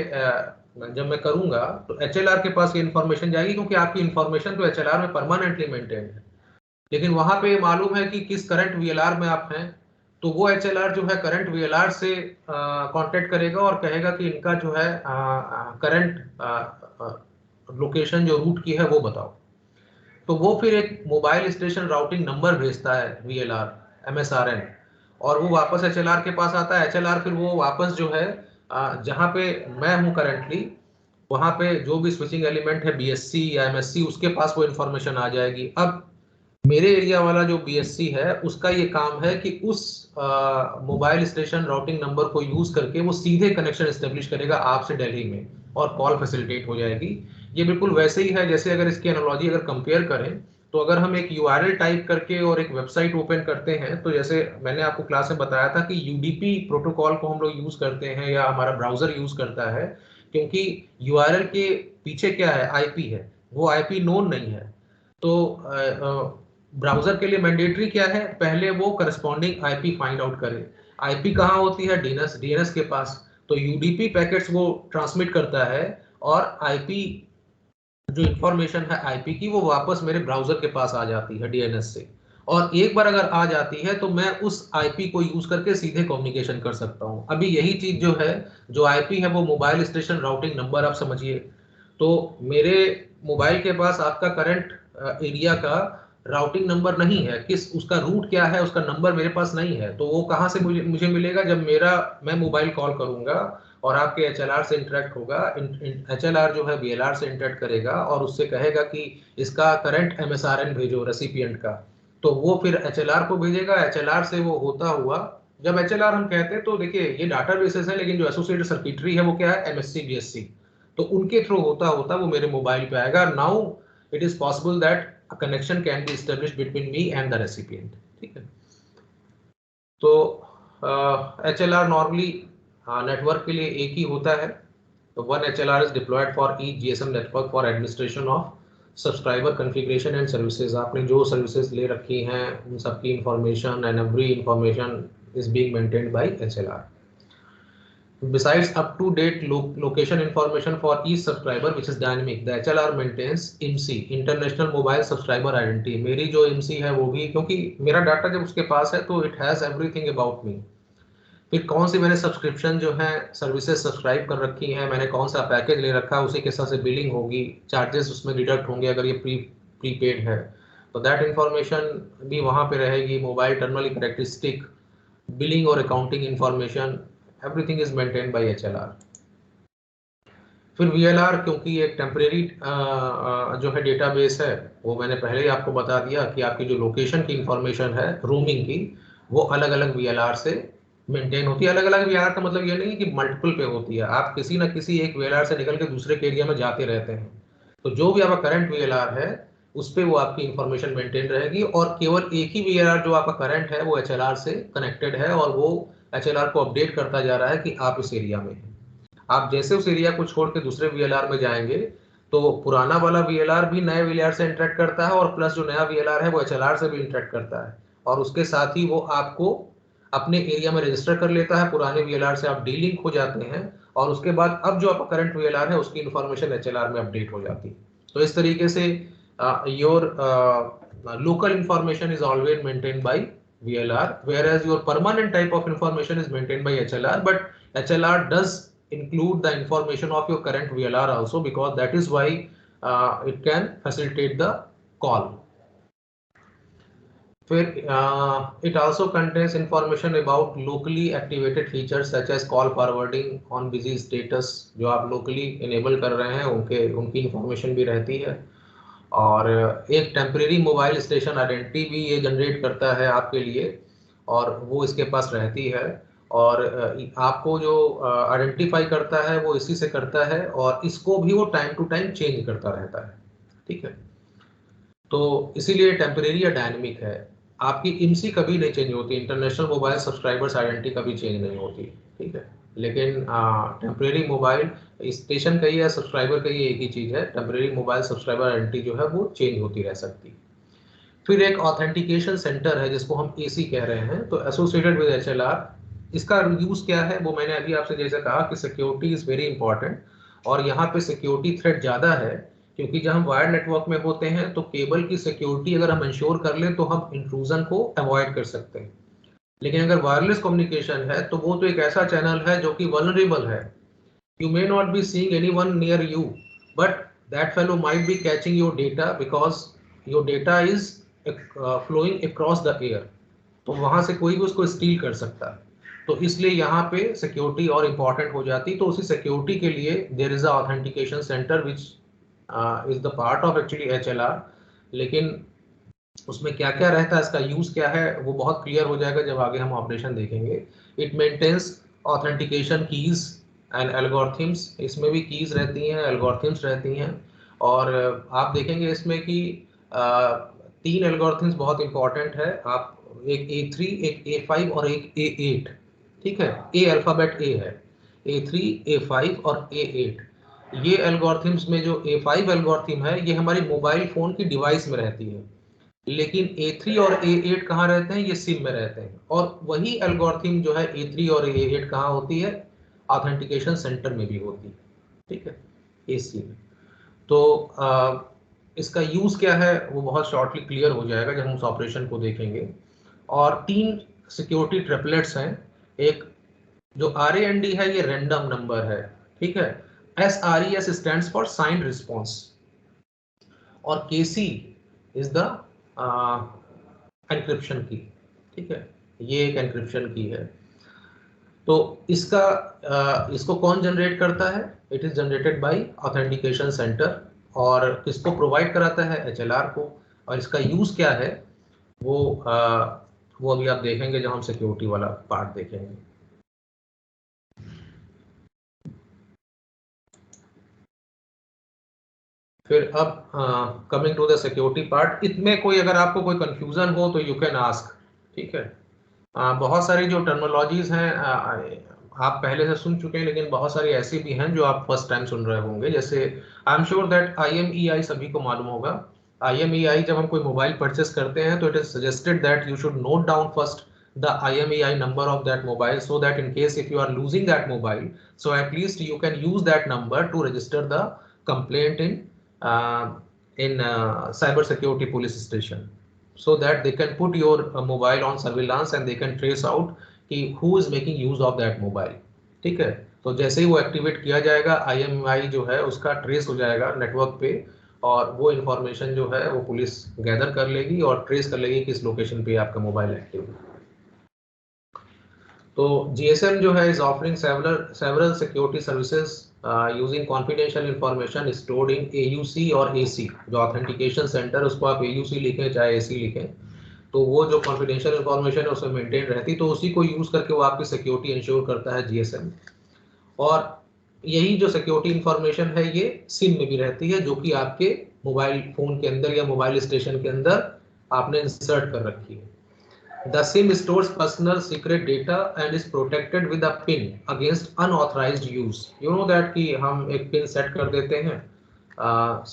जब मैं करूंगा तो एचएलआर के पास ये इन्फॉर्मेशन जाएगी, क्योंकि आपकी इन्फॉर्मेशन तो एचएलआर में परमानेंटली मेंटेन है, लेकिन वहां पे मालूम है कि किस करंट वीएलआर में आप हैं, तो वो एचएलआर जो है करंट वीएलआर से कांटेक्ट करेगा और कहेगा कि इनका जो है करंट लोकेशन जो रूट की है वो बताओ। तो वो फिर एक मोबाइल स्टेशन राउटिंग नंबर भेजता है VLR MSRN, और वो वापस एचएलआर के पास आता है। एचएलआर फिर वो वापस जो है जहां पे मैं हूं करंटली, वहां पे जो भी स्विचिंग एलिमेंट है बीएससी या एमएससी, उसके पास वो इन्फॉर्मेशन आ जाएगी। अब मेरे एरिया वाला जो बीएससी है उसका ये काम है कि उस मोबाइल स्टेशन राउटिंग नंबर को यूज करके वो सीधे कनेक्शन एस्टेब्लिश करेगा आपसे दिल्ली में, और कॉल फैसिलिटेट हो जाएगी। ये बिल्कुल वैसे ही है जैसे अगर इसकी एनालॉजी अगर कंपेयर करें, तो अगर हम एक यूआरएल टाइप करके और एक वेबसाइट ओपन करते हैं, तो जैसे मैंने आपको क्लास में बताया था कि यूडीपी प्रोटोकॉल को हम लोग यूज करते हैं या हमारा ब्राउजर यूज करता है, क्योंकि यूआरएल के पीछे क्या है, आईपी है, वो आईपी नोन नहीं है। तो ब्राउजर के लिए मैंडेटरी क्या है, पहले वो करस्पॉन्डिंग आईपी फाइंड आउट करे। आईपी कहाँ होती है, डीएनएस के पास, तो यूडीपी पैकेट्स वो ट्रांसमिट करता है, और आईपी जो इंफॉर्मेशन है आईपी की वो वापस मेरे ब्राउजर के पास आ जाती है डीएनएस से, और एक बार अगर आ जाती है तो मैं उस आईपी को यूज करके सीधे कम्युनिकेशन कर सकता हूं। अभी यही चीज जो है, जो आईपी है वो मोबाइल स्टेशन राउटिंग नंबर आप समझिए। तो मेरे मोबाइल के पास आपका करंट एरिया का राउटिंग नंबर नहीं है, किस उसका रूट क्या है उसका नंबर मेरे पास नहीं है, तो वो कहाँ से मुझे मिलेगा, जब मैं मोबाइल कॉल करूंगा और आपके एचएलआर से इंटरेक्ट होगा। एचएलआर जो है वीएलआर से इंटरेक्ट करेगा और उससे कहेगा कि इसका करंट एमएसआरएन भेजो रेसिपिएंट का, तो वो फिर एचएलआर को भेजेगा। एचएलआर से वो होता हुआ, जब एचएलआर हम कहते हैं तो देखिए ये डाटा बेसेस है, लेकिन जो एसोसिएटेड सर्किटरी है वो क्या है, एमएससी बीएससी। तो उनके थ्रू होता होता वो मेरे मोबाइल पे आएगा। Now it is possible that a connection can be established between me and the recipient. ठीक है, तो HLR नॉर्मली नेटवर्क के लिए एक ही होता है। तो one HLR is deployed for each GSM network for administration of subscriber configuration and services. आपने जो सर्विसेज ले रखी हैं उन सबकी information and every information is being maintained by HLR। Besides up-to-date location information for each subscriber, which is dynamic, the HLR maintains IMSI, International Mobile Subscriber Identity। मेरी जो IMSI है वो भी, क्योंकि मेरा डाटा जब उसके पास है तो it has everything about me। फिर कौन सी मैंने सब्सक्रिप्शन जो है सर्विसेज सब्सक्राइब कर रखी है, मैंने कौन सा पैकेज ले रखा है, उसी के हिसाब से बिलिंग होगी, चार्जेस उसमें डिडक्ट होंगे अगर ये प्रीपेड है तो दैट इंफॉर्मेशन भी वहाँ पे रहेगी। मोबाइल टर्मिनल कैरेक्टरिस्टिक, बिलिंग और accounting information, everything is maintain by HLR। फिर VLR क्योंकि एक टेम्परेरी जो है डेटाबेस है, वो मैंने पहले ही आपको बता दिया कि आपकी जो लोकेशन की इंफॉर्मेशन है रोमिंग की, वो अलग अलग VLR से मेंटेन होती है। अलग अलग VLR का मतलब ये नहीं कि मल्टीपल पे होती है, आप किसी ना किसी एक VLR से निकल के दूसरे के एरिया में जाते रहते हैं, तो जो भी आपका करंट VLR है उस पर वो आपकी इंफॉर्मेशन मेंटेन रहेगी। और केवल एक ही VLR जो आपका करंट है वो HLR से कनेक्टेड है और वो HLR को अपडेट करता जा रहा है कि आप इस एरिया में हैं। आप जैसे उस एरिया को छोड़ के दूसरे VLR में जाएंगे तो पुराना वाला VLR भी नए VLR से इंटरेक्ट करता है और प्लस जो नया VLR है वो HLR से भी इंटरेक्ट करता है, और उसके साथ ही वो आपको अपने एरिया में रजिस्टर कर लेता है। पुराने VLR से आप डीलिंक हो जाते हैं और उसके बाद अब जो आपका करंट VLR है उसकी इंफॉर्मेशन HLR में अपडेट हो जाती है। तो इस तरीके से your local information is always maintained by VLR, whereas your permanent type of information is maintained by HLR, but HLR does include the information of your current VLR also, because that is why it can facilitate the call. It also contains information about locally activated features such as call forwarding on busy status। जो आप locally enable कर रहे हैं उनकी information भी रहती है। और एक टेम्परेरी मोबाइल स्टेशन आइडेंटिटी भी ये जनरेट करता है आपके लिए, और वो इसके पास रहती है। और आपको जो आइडेंटिफाई करता है वो इसी से करता है, और इसको भी वो टाइम टू टाइम चेंज करता रहता है। ठीक है, तो इसीलिए टेम्परेरी या डायनेमिक है। आपकी IMSI कभी नहीं चेंज होती, इंटरनेशनल मोबाइल सब्सक्राइबर्स आइडेंटिटी कभी चेंज नहीं होती। ठीक है, लेकिन टेम्परेरी मोबाइल स्टेशन का ही या सब्सक्राइबर का ही एक ही चीज़ है, टेम्परेरी मोबाइल सब्सक्राइबर आइडेंटिटी जो है वो चेंज होती रह सकती है। फिर एक ऑथेंटिकेशन सेंटर है जिसको हम AC कह रहे हैं, तो एसोसिएटेड विद HLR। इसका यूज़ क्या है वो मैंने अभी आपसे जैसे कहा कि सिक्योरिटी इज़ वेरी इंपॉर्टेंट, और यहाँ पे सिक्योरिटी थ्रेट ज़्यादा है क्योंकि जब हम वायर्ड नेटवर्क में होते हैं तो केबल की सिक्योरिटी अगर हम इंश्योर कर लें तो हम इंट्रूजन को अवॉइड कर सकते हैं। लेकिन अगर वायरलेस कम्युनिकेशन है तो वो तो एक ऐसा चैनल है जो कि वल्नरेबल है। You may not be seeing anyone near you, but that fellow might be catching your data because your data is flowing across the air। तो वहां से कोई भी उसको स्टील कर सकता है। तो इसलिए यहाँ पे सिक्योरिटी और इम्पोर्टेंट हो जाती। तो उसी सिक्योरिटी के लिए there is a authentication centre which is the part of actually HLR। लेकिन उसमें क्या क्या रहता है, इसका यूज क्या है, वो बहुत क्लियर हो जाएगा जब आगे हम ऑपरेशन देखेंगे। It maintains authentication keys and algorithms. इसमें भी कीज रहती हैं, एल्गोरिथम्स रहती हैं। और आप देखेंगे इसमें कि तीन एल्गोरिथम्स बहुत इंपॉर्टेंट है। आप एक A3, एक A5 और एक A8। ठीक है, ए अल्फाबेट ए है, A3, A5 और A8। ये एल्गोरिथम्स में जो A5 एल्गोरिथम है ये हमारी मोबाइल फोन की डिवाइस में रहती है, लेकिन A3 और A8 कहाँ रहते हैं, ये सिम में रहते हैं। और वही एल्गोरिथम जो है A3 और A8 कहाँ होती है, ऑथेंटिकेशन सेंटर में भी होती है। ठीक है, AC में। तो इसका यूज क्या है वो बहुत शॉर्टली क्लियर हो जाएगा जब हम उस ऑपरेशन को देखेंगे। और तीन सिक्योरिटी ट्रिपलेट्स हैं। एक जो RAND है ये रैंडम नंबर है। ठीक है, SRES stands for signed response, और KC इज द एनक्रिप्शन की। ठीक है, ये एक एनक्रिप्शन की है। तो इसको कौन जनरेट करता है, it is generated by authentication centre. और किसको प्रोवाइड कराता है, HLR को। और इसका यूज क्या है वो वो अभी आप देखेंगे जब हम सिक्योरिटी वाला पार्ट देखेंगे। फिर अब coming to the security part, इसमें कोई अगर आपको कोई कंफ्यूजन हो तो यू कैन आस्क, ठीक है। बहुत सारी जो टर्मिनोलॉजीज हैं आप पहले से सुन चुके हैं, लेकिन बहुत सारी ऐसी भी हैं जो आप फर्स्ट टाइम सुन रहे होंगे। जैसे I am sure that IMEI सभी को मालूम होगा। IMEI, जब हम कोई मोबाइल परचेस करते हैं तो it is suggested that you should note down first the IMEI number of that mobile, so that in case if you are losing that mobile, so at least you can use that number to register the complaint in cyber security police station, so that they can put your mobile on surveillance and they can trace out कि who is making use of that mobile, ठीक है। तो जैसे ही वो activate किया जाएगा, IMEI जो है उसका ट्रेस हो जाएगा नेटवर्क पे, और वो इंफॉर्मेशन जो है वो पुलिस गैदर कर लेगी और ट्रेस कर लेगी किस लोकेशन पे आपका मोबाइल एक्टिव है। तो GSM जो है is offering several security services using confidential information stored in AUC और AC। जो ऑथेंटिकेशन सेंटर, उसको आप AUC लिखें चाहे AC लिखें, तो वो जो कॉन्फिडेंशियल इंफॉर्मेशन है उसमें मेंटेन रहती, तो उसी को यूज करके वो आपकी सिक्योरिटी इंश्योर करता है GSM। और यही जो सिक्योरिटी इंफॉर्मेशन है ये सिम में भी रहती है, जो कि आपके मोबाइल फोन के अंदर या मोबाइल स्टेशन के अंदर आपने इंसर्ट कर रखी है। The SIM stores personal secret data and is protected with a PIN against unauthorized use. You know that कि हम एक पिन सेट कर देते हैं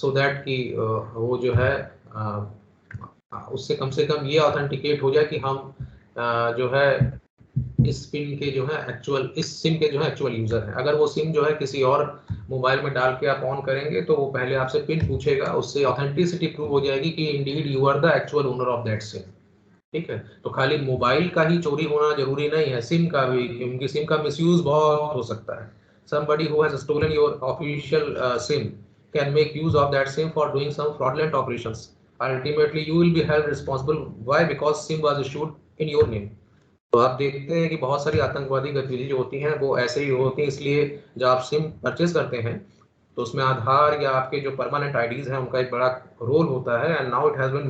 so that कि वो जो है उससे कम से कम ये ऑथेंटिकेट हो जाए कि हम जो है इस पिन के जो है एक्चुअल, इस सिम के जो है एक्चुअल यूजर हैं। अगर वो सिम जो है किसी और मोबाइल में डाल के आप ऑन करेंगे तो वो पहले आपसे पिन पूछेगा, उससे ऑथेंटिसिटी प्रूव हो जाएगी कि indeed you are the actual owner of that SIM, ठीक है। तो खाली मोबाइल का ही चोरी होना जरूरी नहीं है, सिम का भी, क्योंकि सिम का मिसयूज बहुत हो सकता है। somebody who has stolen your official SIM can make use of that SIM for doing some fraudulent operations. Ultimately you will be held responsible. Why? Because SIM was issued in your name. तो आप देखते हैं कि बहुत सारी आतंकवादी गतिविधि जो होती हैं वो ऐसे ही होती हैं, इसलिए जब आप सिम परचेज करते हैं तो उसमें आधार या आपके जो परमानेंट आईडीज हैं उनका एक बड़ा रोल होता है। And now it has been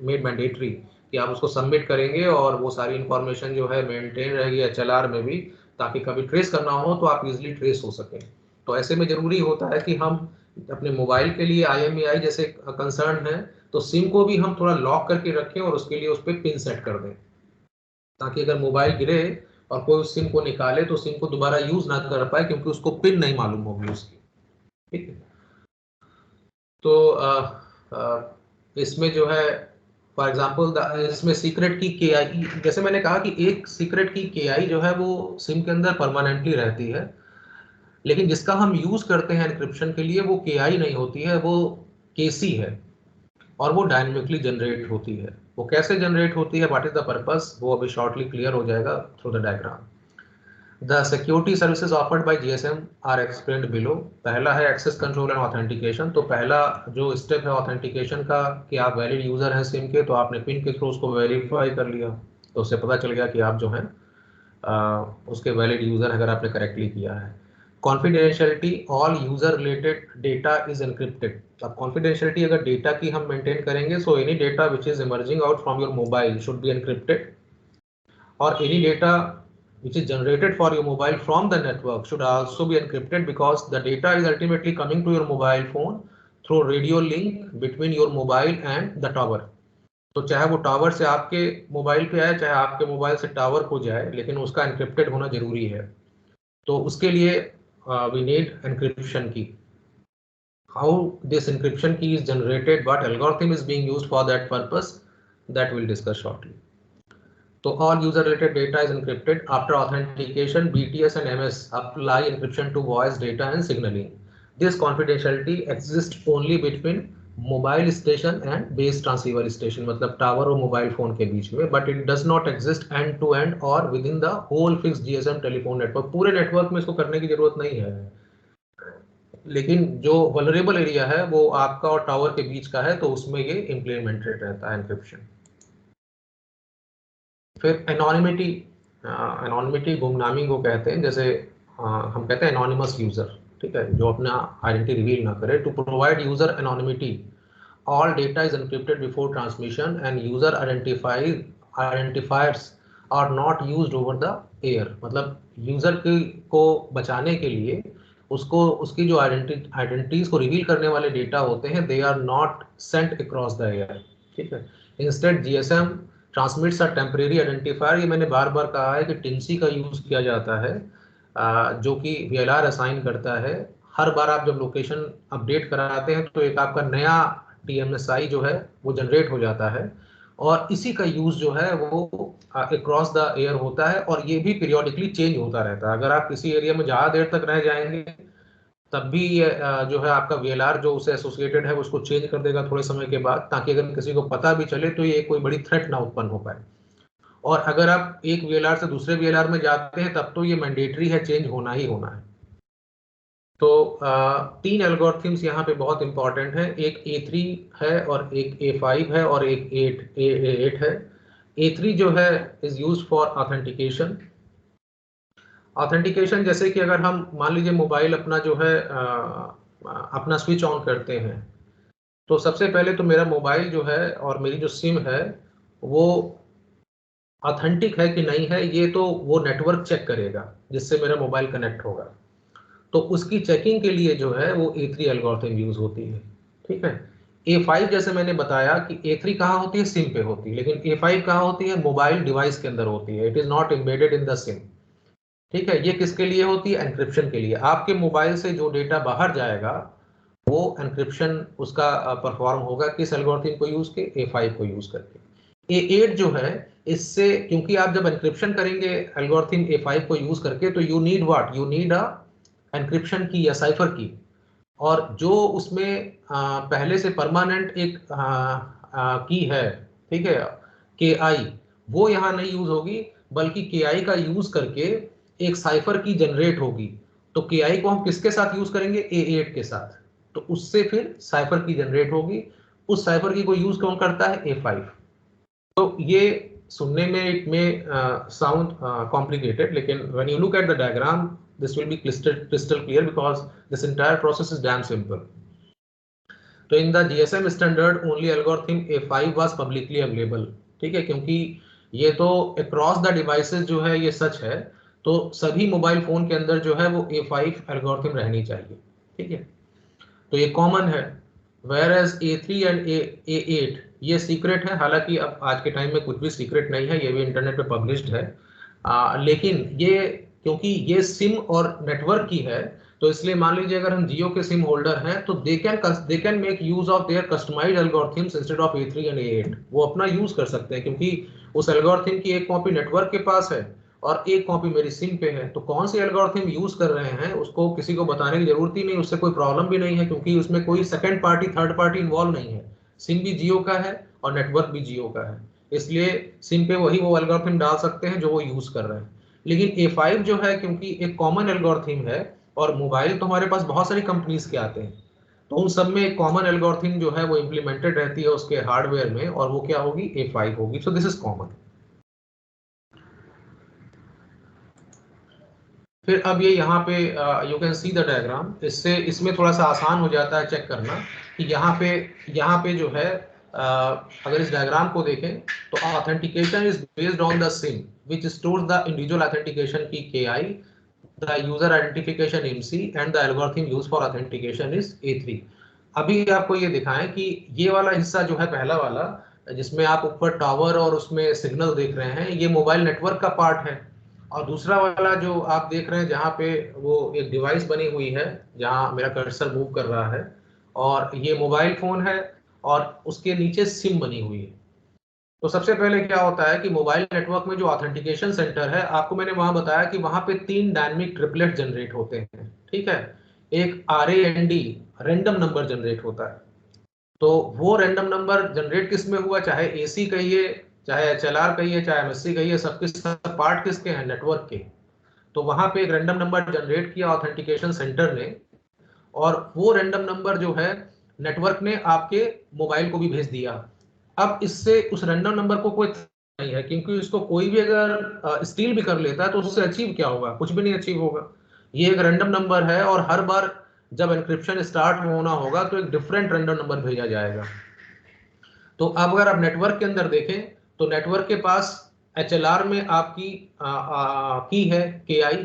made mandatory कि आप उसको सबमिट करेंगे और वो सारी इंफॉर्मेशन जो है मेंटेन रहेगी HLR में भी, ताकि कभी ट्रेस करना हो तो आप इजीली ट्रेस हो सकें। तो ऐसे में जरूरी होता है कि हम अपने मोबाइल के लिए IMEI जैसे कंसर्न है, तो सिम को भी हम थोड़ा लॉक करके रखें और उसके लिए उस पर पिन सेट कर दें, ताकि अगर मोबाइल गिरे और कोई उस सिम को निकाले तो सिम को दोबारा यूज ना कर पाए, क्योंकि उसको पिन नहीं मालूम होगी उसकी, ठीक है। तो इसमें जो है फॉर एग्जांपल इसमें सीक्रेट की KI, जैसे मैंने कहा कि एक सीक्रेट की KI जो है वो सिम के अंदर परमानेंटली रहती है, लेकिन जिसका हम यूज करते हैं एनक्रिप्शन के लिए वो KI नहीं होती है, वो KC है, और वो डायनेमिकली जनरेट होती है। वो कैसे जनरेट होती है, व्हाट इज द पर्पस, वो अभी शॉर्टली क्लियर हो जाएगा through the diagram. The security services offered by GSM are explained below. पहला है एक्सेस कंट्रोल एंड ऑथेंटिकेशन। तो पहला जो स्टेप है ऑथेंटिकेशन का कि आप वैलिड यूजर हैं सिम के, तो आपने पिन के थ्रू उसको वेरीफाई कर लिया, तो उससे पता चल गया कि आप जो हैं उसके वैलिड यूजर अगर आपने करेक्टली किया है। Confidentiality, all user related data is encrypted. अब कॉन्फिडेंशियलिटी अगर डेटा की हम मेंटेन करेंगे, so any data which is emerging out from your mobile should be encrypted, or any data which is generated for your mobile from the network should also be encrypted, because the data is ultimately coming to your mobile phone through radio link between your mobile and the tower. तो चाहे वो tower से आपके mobile पे आए, चाहे आपके mobile से टावर को जाए, लेकिन उसका एनक्रिप्टेड होना जरूरी है। तो उसके लिए वी नीड एनक्रिप्शन की। हाउ दिस एनक्रिप्शन की is generated, what algorithm is being used for that purpose, that will discuss shortly. So all user related data is encrypted. After authentication, BTS and MS apply encryption to voice data and signaling. This confidentiality exists only between mobile station and base transceiver station, मतलब tower और mobile phone के बीच में, but it does not exist end to end or within the whole fixed GSM telephone network. पूरे network में इसको करने की जरूरत नहीं है, लेकिन जो वल्नरेबल एरिया है वो आपका और टावर के बीच का है, तो उसमें ये इम्प्लीमेंटेड रहता है एनक्रिप्शन। फिर एनोनिमिटी, एनोनिमिटी गुमनामी को कहते हैं। जैसे हम कहते हैं एनोनिमस यूजर, ठीक है, जो अपना आइडेंटिटी रिवील ना करे। To provide user anonymity, all data is encrypted before transmission and user identifiers are not used over the air. मतलब यूजर को बचाने के लिए उसको उसकी जो आइडेंटिटीज को रिवील करने वाले डेटा होते हैं, they are not sent across the air, ठीक है। Instead GSM transmits a temporary identifier, ये मैंने बार बार कहा है कि टिंसी का यूज किया जाता है, जो कि वीएलआर असाइन करता है। हर बार आप जब लोकेशन अपडेट कराते हैं तो एक आपका नया टीएमएसआई जो है वो जनरेट हो जाता है, और इसी का यूज जो है वो अक्रॉस द एयर होता है, और ये भी पीरियोडिकली चेंज होता रहता है। अगर आप किसी एरिया में ज़्यादा देर तक रह जाएंगे तब भी ये जो है आपका वीएलआर जो उससे एसोसिएटेड है उसको चेंज कर देगा थोड़े समय के बाद, ताकि अगर किसी को पता भी चले तो ये कोई बड़ी थ्रेट ना उत्पन्न हो पाए। और अगर आप एक वीएलआर से दूसरे वीएलआर में जाते हैं तब तो ये मैंडेटरी है, चेंज होना ही होना है। तो तीन एल्गोरिथम्स यहाँ पे बहुत इंपॉर्टेंट है, एक A3 है और एक A5 है और एक A8 है। A3 जो है is use for authentication. Authentication जैसे कि अगर हम मान लीजिए मोबाइल अपना जो है अपना स्विच ऑन करते हैं, तो सबसे पहले तो मेरा मोबाइल जो है और मेरी जो सिम है वो ऑथेंटिक है कि नहीं है, ये तो वो नेटवर्क चेक करेगा जिससे मेरा मोबाइल कनेक्ट होगा। तो उसकी चेकिंग के लिए जो है वो A3 एल्गोरिथम यूज होती है, ठीक है। A5 जैसे मैंने बताया कि A3 कहाँ होती है, सिम पे होती है, लेकिन A5 कहाँ होती है, मोबाइल डिवाइस के अंदर होती है। It is not embedded in the SIM, ठीक है। ये किसके लिए होती है, एनक्रिप्शन के लिए। आपके मोबाइल से जो डेटा बाहर जाएगा वो एनक्रिप्शन उसका परफॉर्म होगा किस एल्गोरिथम को यूज के, A5 को यूज करके। A8 जो है, इससे क्योंकि आप जब एनक्रिप्शन करेंगे एल्गोरिथम A5 को यूज करके, तो you need what, you need a encryption की या साइफर की। और जो उसमें पहले से परमानेंट एक की है, ठीक है, के आई, वो यहाँ नहीं यूज होगी, बल्कि के आई का यूज करके एक साइफर की जनरेट होगी। तो के आई को हम किसके साथ यूज करेंगे, A8 के साथ, तो उससे फिर साइफर की जनरेट होगी। उस साइफर की को यूज कौन करता है, A5। तो ये सुनने में इट में साउंड complicated, लेकिन when you look at the diagram this will be crystal clear because this entire process is damn simple. तो in the GSM standard only algorithm A5 was publicly available, ठीक है, क्योंकि ये तो across the devices जो है ये सच है, तो सभी मोबाइल फोन के अंदर जो है वो A5 एल्गोरिथम रहनी चाहिए, ठीक है। तो ये कॉमन है। वेयर A3 एंड A8 ये सीक्रेट है, हालांकि अब आज के टाइम में कुछ भी सीक्रेट नहीं है, ये भी इंटरनेट पे पब्लिश्ड है। लेकिन ये क्योंकि ये सिम और नेटवर्क की है, तो इसलिए मान लीजिए अगर हम जियो के सिम होल्डर हैं तो they can make use of their customised algorithms instead of A3 and A8। वो अपना यूज कर सकते हैं, क्योंकि उस एल्गोरिथम की एक कॉपी नेटवर्क के पास है और एक कॉपी मेरी सिम पे है। तो कौन सी एल्गोरिथम यूज कर रहे हैं उसको किसी को बताने की जरूरत ही नहीं, उससे कोई प्रॉब्लम भी नहीं है, क्योंकि उसमें कोई second party third party involve नहीं है। सिम भी जियो का है और नेटवर्क भी जियो का है, इसलिए सिम पे वही वो एल्गोरिथम डाल सकते हैं जो वो यूज कर रहे हैं। लेकिन A5 जो है, क्योंकि एक कॉमन एल्गोरिथम है और मोबाइल तो हमारे पास बहुत सारी कंपनीज के आते हैं, तो उन सब में एक कॉमन एल्गोरिथम जो है वो इम्प्लीमेंटेड रहती है उसके हार्डवेयर में, और वो क्या होगी, A5 होगी। So this is common. फिर अब ये यहाँ पे you can see the diagram, इससे इसमें थोड़ा सा आसान हो जाता है चेक करना कि यहाँ पे जो है अगर इस डायग्राम को देखें तो authentication is based on the SIM which stores the individual authentication की KI, the user identification MC and the algorithm use for authentication is A3। अभी आपको ये दिखाएं कि ये वाला हिस्सा जो है पहला वाला, जिसमें आप ऊपर टावर और उसमें सिग्नल देख रहे हैं, ये मोबाइल नेटवर्क का पार्ट है। और दूसरा वाला जो आप देख रहे हैं जहाँ पे वो एक डिवाइस बनी हुई है, जहाँ मेरा कर्सर मूव कर रहा है, और ये मोबाइल फोन है और उसके नीचे सिम बनी हुई है। तो सबसे पहले क्या होता है कि मोबाइल नेटवर्क में जो ऑथेंटिकेशन सेंटर है, आपको मैंने वहां बताया कि वहां पे 3 डायनेमिक ट्रिपलेट जनरेट होते हैं, ठीक है। एक RAND रैंडम नंबर जनरेट होता है। तो वो रैंडम नंबर जनरेट किस में हुआ, चाहे AC कहिए, चाहे HLR कहिए, चाहे MSC कहिए, सबके सब पार्ट किसके हैं, नेटवर्क के। तो वहां पे एक रैंडम नंबर जनरेट किया ऑथेंटिकेशन सेंटर ने, और वो रैंडम नंबर जो है नेटवर्क ने आपके मोबाइल को भी भेज दिया। अब इससे उस रैंडम नंबर को कोई नहीं है, क्योंकि इसको कोई भी अगर स्टील भी कर लेता है तो उससे अचीव क्या होगा, कुछ भी नहीं अचीव होगा। ये एक रैंडम नंबर है और हर बार जब एनक्रिप्शन स्टार्ट होना होगा तो एक डिफरेंट रैंडम नंबर भेजा जाएगा। तो अब अगर आप नेटवर्क के अंदर देखें तो नेटवर्क के पास HLR में आपकी की है KI,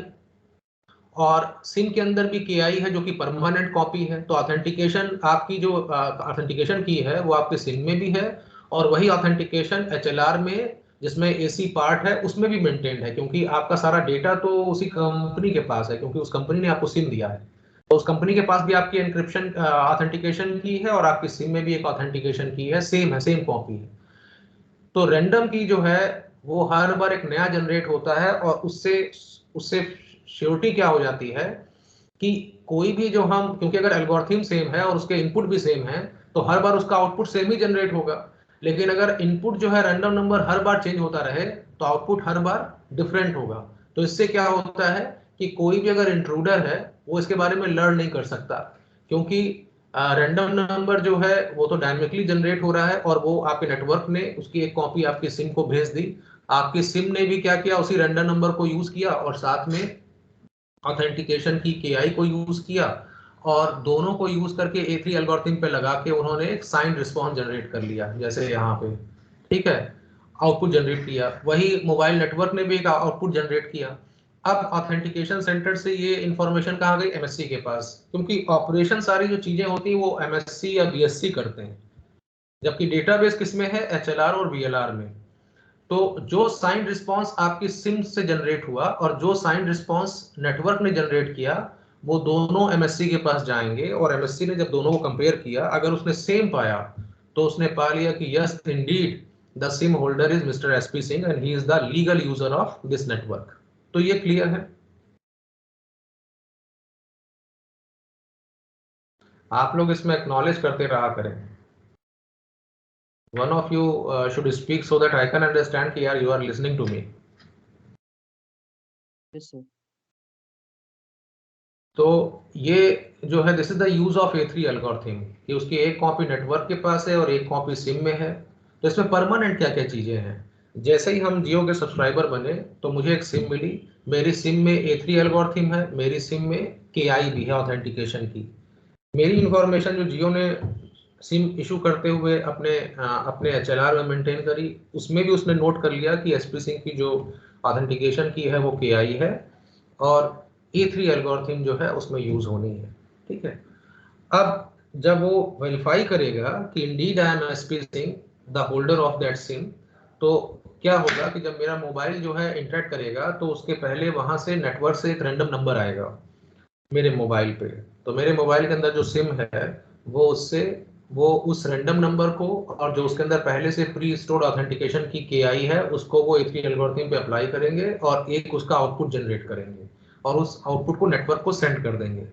और सिम के अंदर भी KI है जो कि परमानेंट कॉपी है। तो ऑथेंटिकेशन आपकी जो ऑथेंटिकेशन की है वो आपके सिम में भी है, और वही ऑथेंटिकेशन HLR में जिसमें AC पार्ट है उसमें भी मेंटेन्ड है, क्योंकि आपका सारा डेटा तो उसी कंपनी के पास है, क्योंकि उस कंपनी ने आपको सिम दिया है। तो उस कंपनी के पास भी आपकी एनक्रिप्शन ऑथेंटिकेशन की है, और आपकी सिम में भी एक ऑथेंटिकेशन की है, सेम कॉपी है। तो रैंडम की जो है वो हर बार एक नया जनरेट होता है, और उससे उससे श्योरिटी क्या हो जाती है कि कोई भी जो हम, क्योंकि अगर एल्गोरिथम सेम है और उसके इनपुट भी सेम है तो हर बार उसका आउटपुट सेम ही जनरेट होगा। लेकिन अगर इनपुट जो है रैंडम नंबर हर बार चेंज होता रहे तो आउटपुट हर बार डिफरेंट होगा। तो इससे क्या होता है कि कोई भी अगर इंट्रूडर है वो इसके बारे में लर्न नहीं कर सकता, क्योंकि रैंडम नंबर जो है वो तो डायनेमिकली जनरेट हो रहा है, और वो आपके नेटवर्क ने उसकी एक कॉपी आपकी सिम को भेज दी। आपकी सिम ने भी क्या किया, उसी रैंडम नंबर को यूज किया और साथ में ऑथेंटिकेशन की KI को यूज किया, और दोनों को यूज करके A3 एल्गोरिथम पे लगा के उन्होंने एक साइंड रिस्पॉन्स जनरेट कर लिया, जैसे यहाँ पे, ठीक है, आउटपुट जनरेट किया। वही मोबाइल नेटवर्क ने भी एक आउटपुट जनरेट किया। अब ऑथेंटिकेशन सेंटर से ये इंफॉर्मेशन कहाँ गई, MSC के पास, क्योंकि ऑपरेशन सारी जो चीजें होती हैं वो MSC या BSC करते हैं, जबकि डेटाबेस किसमें है, HLR और VLR में। तो जो साइंड रिस्पांस आपकी सिम से जनरेट हुआ और जो साइंड रिस्पांस नेटवर्क ने जनरेट किया, वो दोनों MSC के पास जाएंगे, और MSC ने जब दोनों को कंपेयर किया, अगर उसने सेम पाया तो उसने पा लिया कि yes Indeed the SIM holder is mister SP Singh and he is the legal user of this network. तो ये क्लियर है। आप लोग इसमें एक्नॉलेज करते रहा करें। One of you should speak so that I can understand कि यार you are listening to me. Yes, sir. तो ये जो है this is the use of A3 algorithm, कि उसकी एक कॉपी नेटवर्क के पास है और एक कॉपी सिम में है। तो इसमें परमानेंट क्या क्या चीजें हैं, जैसे ही हम जियो के सब्सक्राइबर बने तो मुझे एक सिम मिली, मेरी सिम में A3 एल्गोरिथम है, मेरी सिम में KI भी है ऑथेंटिकेशन की। मेरी इंफॉर्मेशन जो जियो ने सिम इशू करते हुए अपने HLR में मेंटेन करी, उसमें भी उसने नोट कर लिया कि SP सिंह की जो ऑथेंटिकेशन की है वो KI है, और A3 एल्गोरिथम जो है उसमें यूज होनी है। ठीक है, अब जब वो वेरीफाई करेगा कि Indeed I am SP Singh the holder of that SIM, तो क्या होगा कि जब मेरा मोबाइल जो है इंटरेक्ट करेगा तो उसके पहले वहां से नेटवर्क से एक रैंडम नंबर आएगा मेरे मोबाइल पे। तो मेरे मोबाइल के अंदर जो सिम है वो उस रैंडम नंबर को, और जो उसके अंदर पहले से प्री स्टोर्ड ऑथेंटिकेशन की KI है उसको वो A3 एल्गोरिथम पे अप्लाई करेंगे, और एक उसका आउटपुट जनरेट करेंगे, और उस आउटपुट को नेटवर्क को सेंड कर देंगे।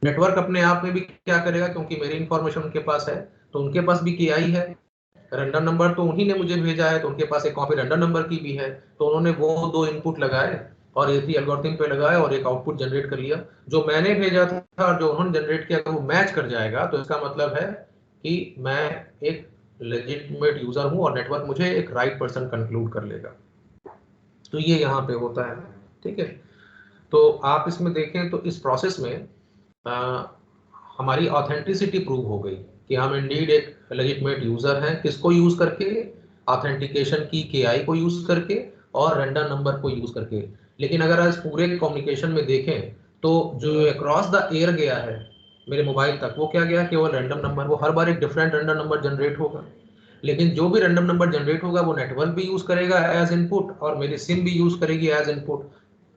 नेटवर्क अपने आप में भी क्या करेगा, क्योंकि मेरी इंफॉर्मेशन उनके पास है तो उनके पास भी KI है, रैंडम नंबर तो उन्हीं ने मुझे भेजा है तो उनके पास एक कॉपी रैंडम नंबर की भी है। तो उन्होंने वो दो इनपुट लगाए और A3 एल्गोरिथम पे लगाए और एक आउटपुट जनरेट कर लिया। जो मैंने भेजा था और जो उन्होंने जनरेट किया, अगर वो मैच कर जाएगा तो इसका मतलब है कि मैं एक लेजिटिमेट यूजर हूं और नेटवर्क मुझे एक राइट पर्सन कंक्लूड कर लेगा। तो ये यहाँ पे होता है। ठीक है, तो आप इसमें देखें तो इस प्रोसेस में आ, हमारी ऑथेंटिसिटी प्रूव हो गई कि हम इंडीड एक लेजिटमेट यूजर हैं, किसको यूज करके, ऑथेंटिकेशन की KI को यूज करके और रैंडम नंबर को यूज करके। लेकिन अगर आज पूरे कम्युनिकेशन में देखें तो जो अक्रॉस द एयर गया है मेरे मोबाइल तक, वो क्या गया, केवल रैंडम नंबर। वो हर बार एक डिफरेंट रैंडम नंबर जनरेट होगा, लेकिन जो भी रैंडम नंबर जनरेट होगा वो नेटवर्क भी यूज करेगा एज इनपुट, और मेरी सिम भी यूज करेगी एज इनपुट।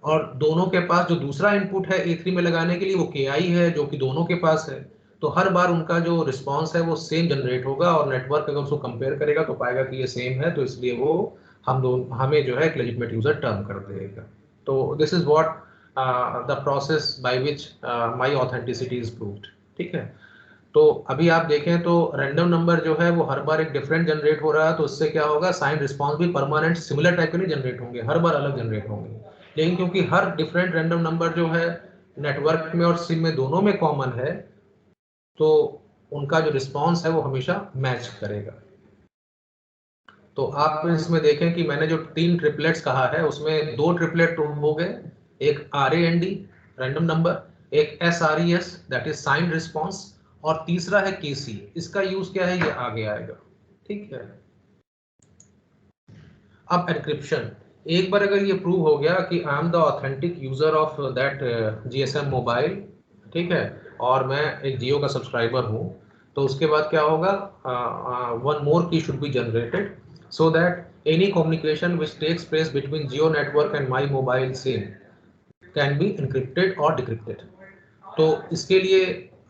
और दोनों के पास जो दूसरा इनपुट है A3 में लगाने के लिए वो KI है जो कि दोनों के पास है। तो हर बार उनका जो रिस्पांस है वो सेम जनरेट होगा, और नेटवर्क अगर उसको कंपेयर करेगा तो पाएगा कि ये सेम है, तो इसलिए वो हमें जो है एक लेजिटिमेट यूजर टर्म कर देगा। तो this is what the process by which my authenticity is proved. ठीक है, तो अभी आप देखें तो रैंडम नंबर जो है वो हर बार एक डिफरेंट जनरेट हो रहा है, तो उससे क्या होगा, साइन रिस्पांस भी परमानेंट सिमिलर टाइप के नहीं जनरेट होंगे, हर बार अलग जनरेट होंगे। लेकिन क्योंकि हर डिफरेंट रैंडम नंबर जो है नेटवर्क में और सिम में दोनों में कॉमन है, तो उनका जो रिस्पांस है वो हमेशा मैच करेगा। तो आप इसमें देखें कि मैंने जो 3 ट्रिपलेट्स कहा है उसमें 2 ट्रिपलेट प्रूव हो गए, एक RAND रैंडम नंबर, एक SRES that is sine response, और तीसरा है KC। इसका यूज क्या है ये आगे आएगा। ठीक है, अब एनक्रिप्शन, एक बार अगर ये प्रूव हो गया कि I am the authentic user of that GSM mobile, ठीक है, और मैं एक जियो का सब्सक्राइबर हूँ, तो उसके बाद क्या होगा, one more key should be generated so that any communication which takes place between Jio network and my mobile SIM can be encrypted और डिक्रिप्टेड। तो इसके लिए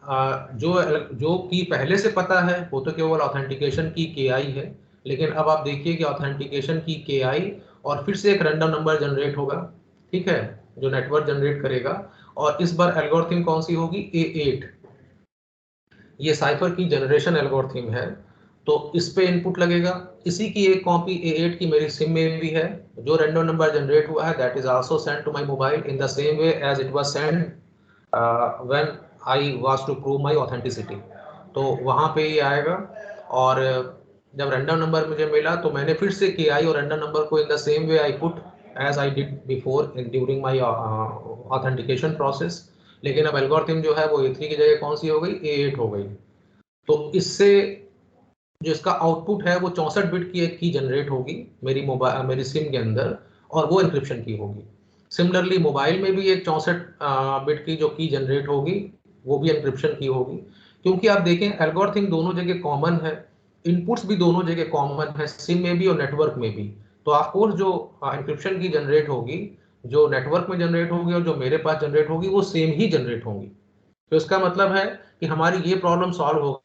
जो जो की पहले से पता है वो तो केवल ऑथेंटिकेशन की के आई है, लेकिन अब आप देखिए कि ऑथेंटिकेशन की के आई और फिर से एक रैंडम नंबर जनरेट होगा, ठीक है, जो नेटवर्क जनरेट करेगा, और इस बार एल्गोरिथम कौन सी होगी, A8। ये साइफर की जनरेशन एल्गोरिथम है, तो इस पे इनपुट लगेगा। इसी की एक कॉपी A8 की मेरी सिम में भी है, जो रैंडम नंबर जनरेट हुआ है that is also send to my mobile in the same way as it was send when I was to prove my authenticity. तो वहाँ पे ये आएगा, और जब रैंडम नंबर मुझे मिला तो मैंने फिर से के आई और रैंडम नंबर को in the same way I put as I did before during my authentication process. लेकिन अब एल्गोरिथम जो है वो A3 की जगह कौन सी हो गई, A8 हो गई। तो इससे जो इसका आउटपुट है वो 64 बिट की एक की जनरेट होगी मेरी मोबाइल मेरी सिम के अंदर, और वो इंक्रिप्शन की होगी। सिमिलरली मोबाइल में भी एक 64 बिट की जो की जनरेट होगी, वो भी इंक्रिप्शन की होगी। क्योंकि आप देखें एल्गोरिथम दोनों जगह कॉमन है, इनपुट्स भी दोनों जगह कॉमन है, सिम में भी और नेटवर्क में भी। तो ऑफकोर्स जो इंक्रिप्शन की जनरेट होगी, जो नेटवर्क में जनरेट होगी और जो मेरे पास जनरेट होगी, वो सेम ही जनरेट होंगी। तो इसका मतलब है कि हमारी ये प्रॉब्लम सॉल्व हो